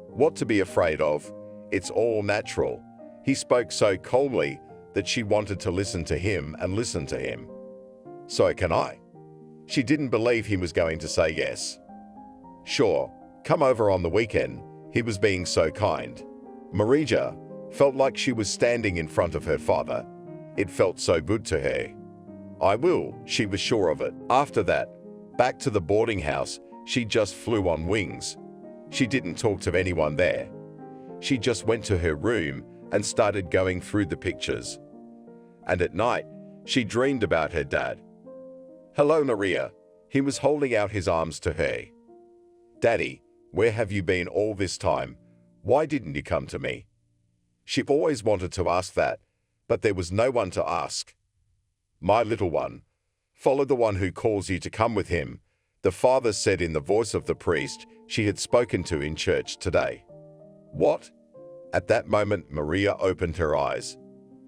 What to be afraid of? It's all natural. He spoke so calmly that she wanted to listen to him and listen to him. So can I? She didn't believe he was going to say yes. Sure, come over on the weekend. He was being so kind. Marija felt like she was standing in front of her father. It felt so good to her. I will, she was sure of it. After that, back to the boarding house, she just flew on wings. She didn't talk to anyone there. She just went to her room and started going through the pictures. And at night, she dreamed about her dad. Hello, Maria. He was holding out his arms to her. Daddy, where have you been all this time? Why didn't you come to me? She always wanted to ask that, but there was no one to ask. My little one, follow the one who calls you to come with him, the father said in the voice of the priest she had spoken to in church today. What? At that moment, Maria opened her eyes.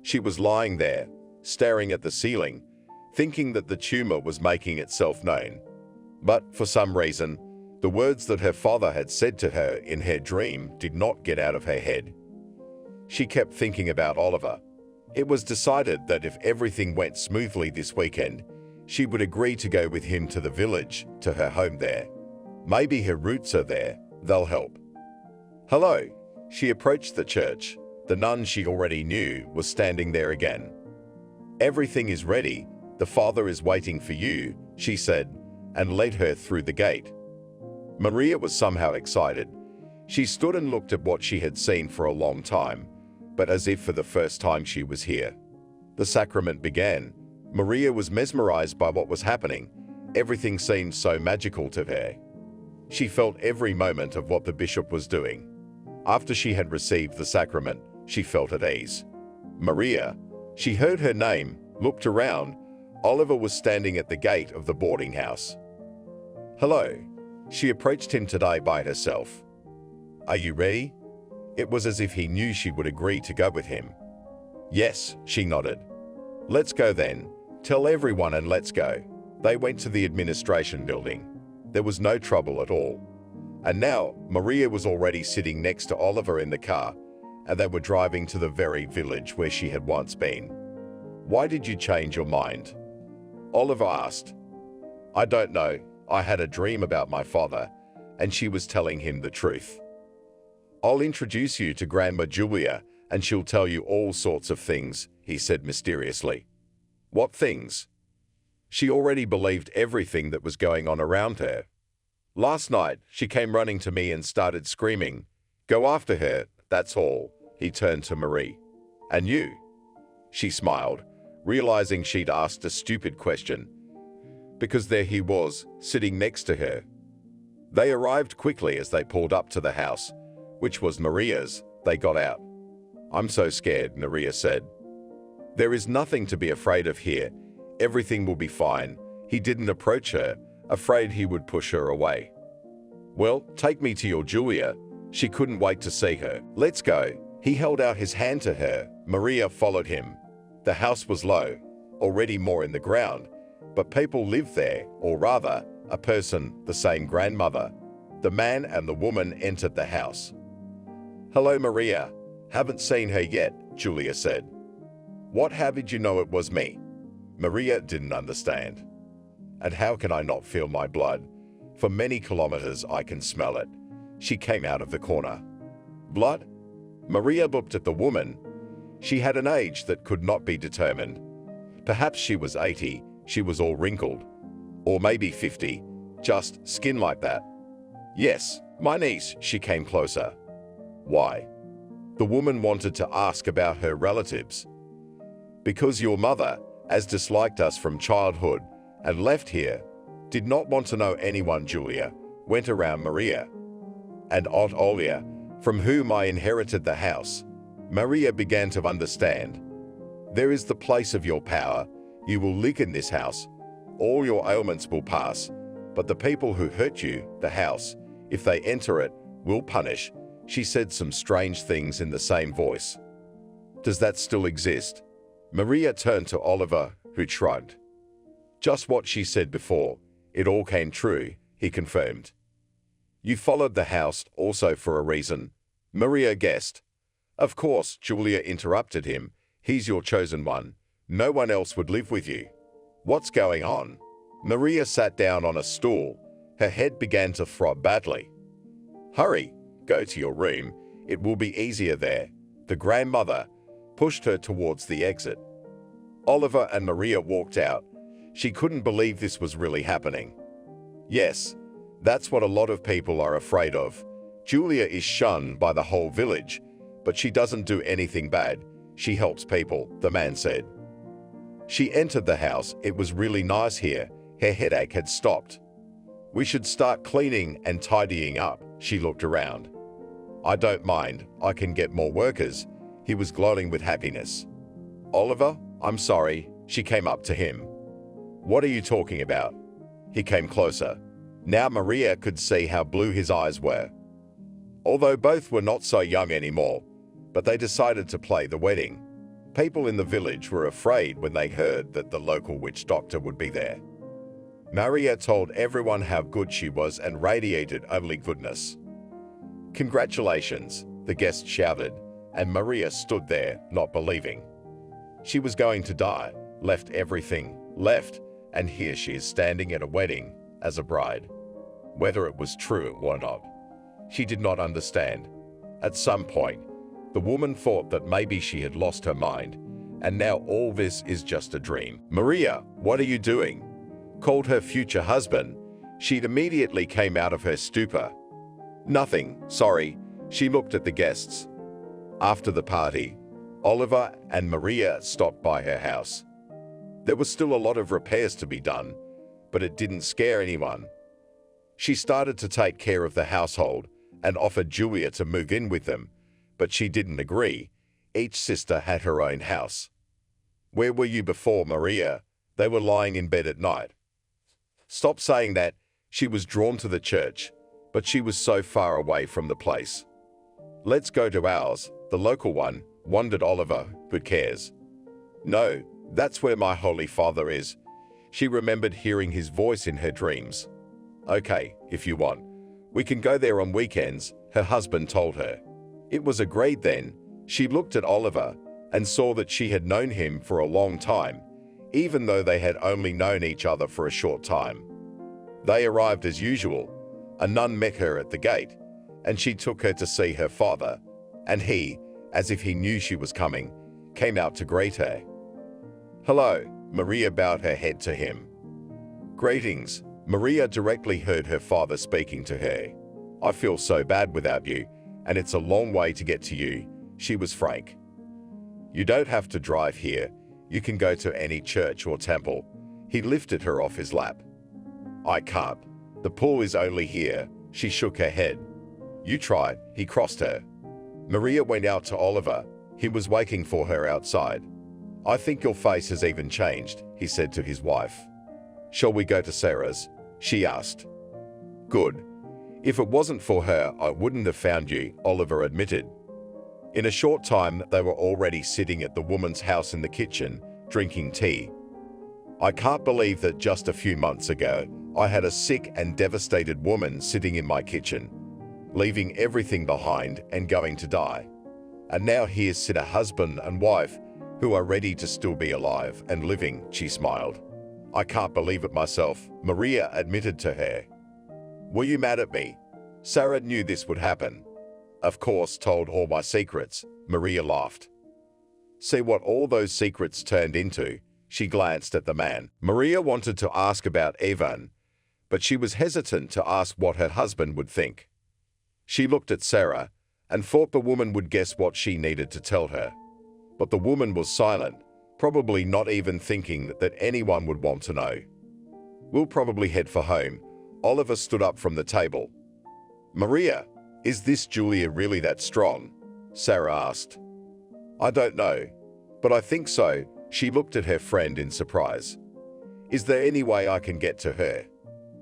She was lying there, staring at the ceiling, thinking that the tumor was making itself known. But for some reason, the words that her father had said to her in her dream did not get out of her head. She kept thinking about Oliver. It was decided that if everything went smoothly this weekend, she would agree to go with him to the village, to her home there. Maybe her roots are there, they'll help. Hello. She approached the church. The nun she already knew was standing there again. Everything is ready. The father is waiting for you, she said, and led her through the gate. Maria was somehow excited. She stood and looked at what she had seen for a long time, but as if for the first time she was here. The sacrament began. Maria was mesmerized by what was happening. Everything seemed so magical to her. She felt every moment of what the bishop was doing. After she had received the sacrament, she felt at ease. Maria, she heard her name, looked around. Oliver was standing at the gate of the boarding house. Hello. She approached him today by herself. Are you ready? It was as if he knew she would agree to go with him. Yes, she nodded. Let's go then. Tell everyone and let's go. They went to the administration building. There was no trouble at all. And now, Maria was already sitting next to Oliver in the car, and they were driving to the very village where she had once been. Why did you change your mind? Oliver asked. I don't know. I had a dream about my father, and she was telling him the truth. I'll introduce you to Grandma Julia, and she'll tell you all sorts of things, he said mysteriously. What things? She already believed everything that was going on around her. Last night, she came running to me and started screaming. Go after her, that's all, he turned to Marie. And you? She smiled, realizing she'd asked a stupid question, because there he was, sitting next to her. They arrived quickly as they pulled up to the house, which was Maria's. They got out. I'm so scared, Maria said. There is nothing to be afraid of here. Everything will be fine. He didn't approach her, afraid he would push her away. Well, take me to your Julia. She couldn't wait to see her. Let's go. He held out his hand to her. Maria followed him. The house was low, already more in the ground, but people lived there, or rather, a person, the same grandmother. The man and the woman entered the house. Hello, Maria. Haven't seen her yet, Julia said. What, how did you know it was me? Maria didn't understand. And how can I not feel my blood? For many kilometers I can smell it. She came out of the corner. Blood? Maria looked at the woman. She had an age that could not be determined. Perhaps she was 80, she was all wrinkled. Or maybe 50, just skin like that. Yes, my niece, she came closer. Why? The woman wanted to ask about her relatives. Because your mother, as disliked us from childhood and left here, did not want to know anyone, Julia, went around Maria. And Aunt Olia, from whom I inherited the house. Maria began to understand. There is the place of your power. You will live in this house. All your ailments will pass. But the people who hurt you, the house, if they enter it, will punish. She said some strange things in the same voice. Does that still exist? Maria turned to Oliver, who shrugged. Just what she said before. It all came true, he confirmed. You followed the house also for a reason, Maria guessed. Of course, Julia interrupted him. He's your chosen one. No one else would live with you. What's going on? Maria sat down on a stool. Her head began to throb badly. Hurry, go to your room. It will be easier there. The grandmother pushed her towards the exit. Oliver and Maria walked out. She couldn't believe this was really happening. Yes, that's what a lot of people are afraid of. Julia is shunned by the whole village, but she doesn't do anything bad. She helps people, the man said. She entered the house. It was really nice here. Her headache had stopped. We should start cleaning and tidying up. She looked around. I don't mind. I can get more workers. He was glowing with happiness. Oliver, I'm sorry. She came up to him. What are you talking about? He came closer. Now Maria could see how blue his eyes were. Although both were not so young anymore, but they decided to play the wedding. People in the village were afraid when they heard that the local witch doctor would be there. Maria told everyone how good she was and radiated only goodness. Congratulations, the guests shouted, and Maria stood there, not believing. She was going to die, left everything, and here she is standing at a wedding as a bride. Whether it was true or not, she did not understand. At some point, the woman thought that maybe she had lost her mind, and now all this is just a dream. Maria, what are you doing? Called her future husband. She immediately came out of her stupor. Nothing, sorry. She looked at the guests. After the party, Oliver and Maria stopped by her house. There was still a lot of repairs to be done, but it didn't scare anyone. She started to take care of the household and offered Julia to move in with them, but she didn't agree. Each sister had her own house. Where were you before, Maria? They were lying in bed at night. Stop saying that. She was drawn to the church, but she was so far away from the place. Let's go to ours, the local one, wondered Oliver. Who cares? No, that's where my Holy Father is. She remembered hearing his voice in her dreams. Okay, if you want. We can go there on weekends, her husband told her. It was agreed then. She looked at Oliver and saw that she had known him for a long time, even though they had only known each other for a short time. They arrived as usual. A nun met her at the gate, and she took her to see her father, and he, as if he knew she was coming, came out to greet her. Hello, Maria bowed her head to him. Greetings. Maria directly heard her father speaking to her. I feel so bad without you, and it's a long way to get to you. She was frank. You don't have to drive here. You can go to any church or temple. He lifted her off his lap. I can't. The pool is only here. She shook her head. You tried. He crossed her. Maria went out to Oliver. He was waiting for her outside. I think your face has even changed, he said to his wife. Shall we go to Sarah's? She asked. Good. If it wasn't for her, I wouldn't have found you, Oliver admitted. In a short time, they were already sitting at the woman's house in the kitchen, drinking tea. I can't believe that just a few months ago, I had a sick and devastated woman sitting in my kitchen, leaving everything behind and going to die. And now here sit a husband and wife who are ready to still be alive and living, she smiled. I can't believe it myself, Maria admitted to her. Were you mad at me? Sarah knew this would happen. Of course, told all my secrets, Maria laughed. See what all those secrets turned into, she glanced at the man. Maria wanted to ask about Ivan, but she was hesitant to ask what her husband would think. She looked at Sarah and thought the woman would guess what she needed to tell her. But the woman was silent, probably not even thinking that anyone would want to know. We'll probably head for home. Oliver stood up from the table. Maria, is this Julia really that strong? Sarah asked. I don't know, but I think so. She looked at her friend in surprise. Is there any way I can get to her?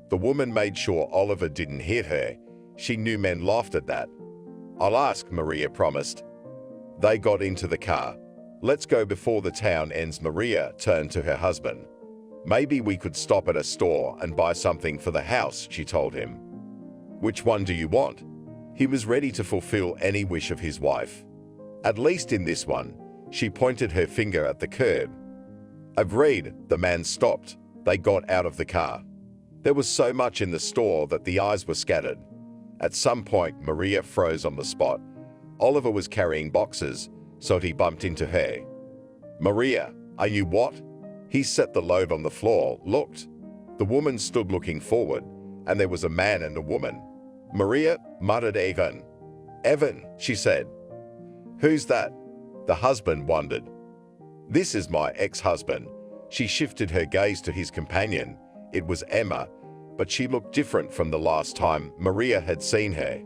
The woman made sure Oliver didn't hear her. She knew men laughed at that. I'll ask, Maria promised. They got into the car. Let's go before the town ends, Maria turned to her husband. Maybe we could stop at a store and buy something for the house, she told him. Which one do you want? He was ready to fulfill any wish of his wife. At least in this one, She pointed her finger at the curb. Agreed, the man stopped. They got out of the car. There was so much in the store that the eyes were scattered. At some point, Maria froze on the spot. Oliver was carrying boxes, so he bumped into her. "Maria, are you what?" He set the load on the floor, looked. The woman stood looking forward, and there was a man and a woman. "Maria," muttered Evan. "Evan," she said. "Who's that?" The husband wondered. "This is my ex-husband." She shifted her gaze to his companion. It was Emma, but she looked different from the last time Maria had seen her.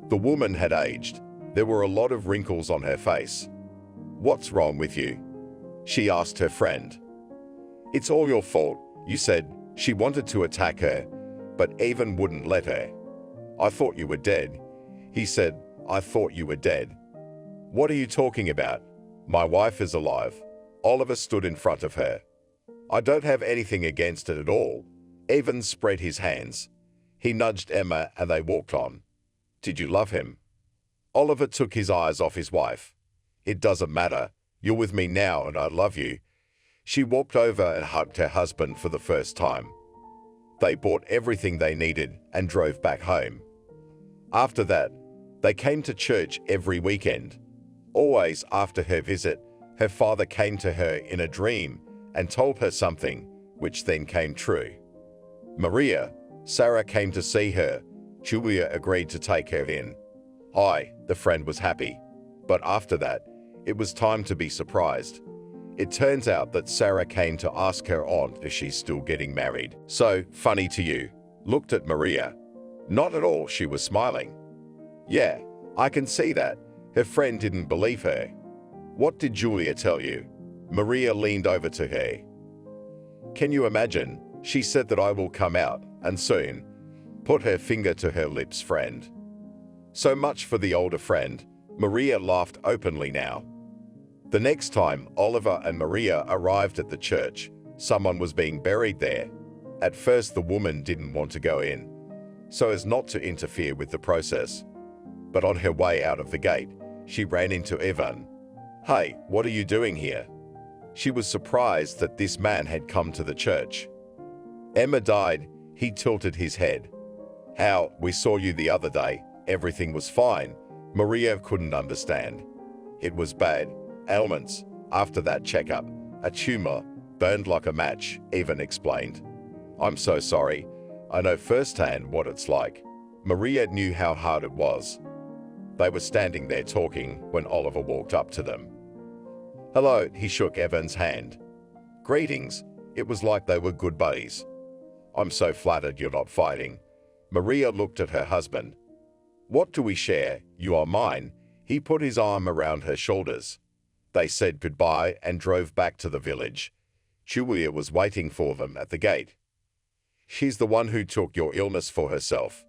The woman had aged. There were a lot of wrinkles on her face. "What's wrong with you?" she asked her friend. "It's all your fault," you said. She wanted to attack her, but Evan wouldn't let her. "I thought you were dead." He said, "I thought you were dead." "What are you talking about? My wife is alive." Oliver stood in front of her. "I don't have anything against it at all." Evan spread his hands. He nudged Emma and they walked on. "Did you love him?" Oliver took his eyes off his wife. "It doesn't matter. You're with me now and I love you." She walked over and hugged her husband for the first time. They bought everything they needed and drove back home. After that, they came to church every weekend. Always after her visit, her father came to her in a dream and told her something, which then came true. Maria, Sarah came to see her. Julia agreed to take her in. The friend was happy. But after that, it was time to be surprised. It turns out that Sarah came to ask her aunt if she's still getting married. "So, funny to you?" Looked at Maria. "Not at all," she was smiling. "Yeah, I can see that." Her friend didn't believe her. "What did Julia tell you?" Maria leaned over to her. "Can you imagine? She said that I will come out, and soon." Put her finger to her lips, friend. So much for the older friend. Maria laughed openly now. The next time Oliver and Maria arrived at the church, someone was being buried there. At first the woman didn't want to go in, so as not to interfere with the process. But on her way out of the gate, she ran into Evan. "Hey, what are you doing here?" She was surprised that this man had come to the church. "Emma died." He tilted his head. "How? We saw you the other day. Everything was fine." Maria couldn't understand. "It was bad. Ailments. After that checkup, a tumor, burned like a match," Evan explained. "I'm so sorry. I know firsthand what it's like." Maria knew how hard it was. They were standing there talking when Oliver walked up to them. "Hello," he shook Evan's hand. "Greetings." It was like they were good buddies. "I'm so flattered you're not fighting." Maria looked at her husband. "What do we share? You are mine." He put his arm around her shoulders. They said goodbye and drove back to the village. Julia was waiting for them at the gate. "She's the one who took your illness for herself.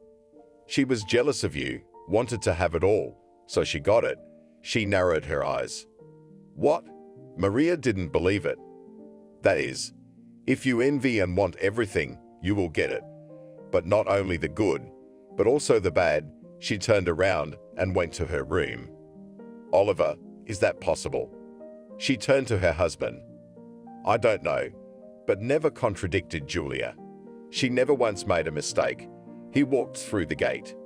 She was jealous of you, wanted to have it all, so she got it." She narrowed her eyes. "What?" Maria didn't believe it. "That is, if you envy and want everything, you will get it. But not only the good, but also the bad." She turned around and went to her room. "Oliver, is that possible?" She turned to her husband. "I don't know," but never contradicted Julia. She never once made a mistake. He walked through the gate.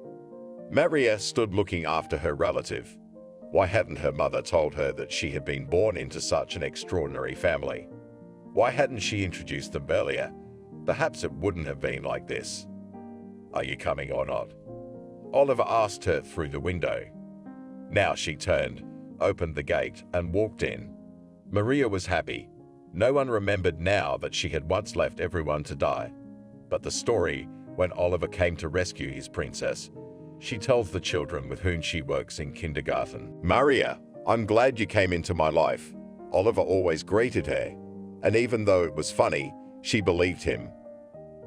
Maria stood looking after her relative. Why hadn't her mother told her that she had been born into such an extraordinary family? Why hadn't she introduced them earlier? Perhaps it wouldn't have been like this. "Are you coming or not?" Oliver asked her through the window. Now she turned, opened the gate, and walked in. Maria was happy. No one remembered now that she had once left everyone to die. But the story, when Oliver came to rescue his princess, she tells the children with whom she works in kindergarten. "Maria, I'm glad you came into my life." Oliver always greeted her, and even though it was funny, she believed him.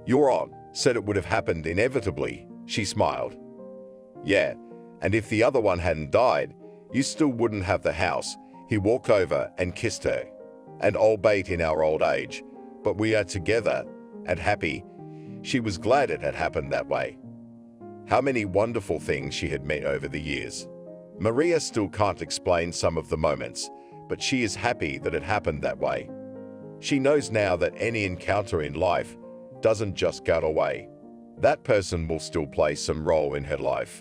"Your aunt said it would have happened inevitably." She smiled. "Yeah, and if the other one hadn't died, you still wouldn't have the house." He walked over and kissed her. "And albeit in our old age, but we are together and happy." She was glad it had happened that way. How many wonderful things she had met over the years. Maria still can't explain some of the moments, but she is happy that it happened that way. She knows now that any encounter in life doesn't just go away. That person will still play some role in her life.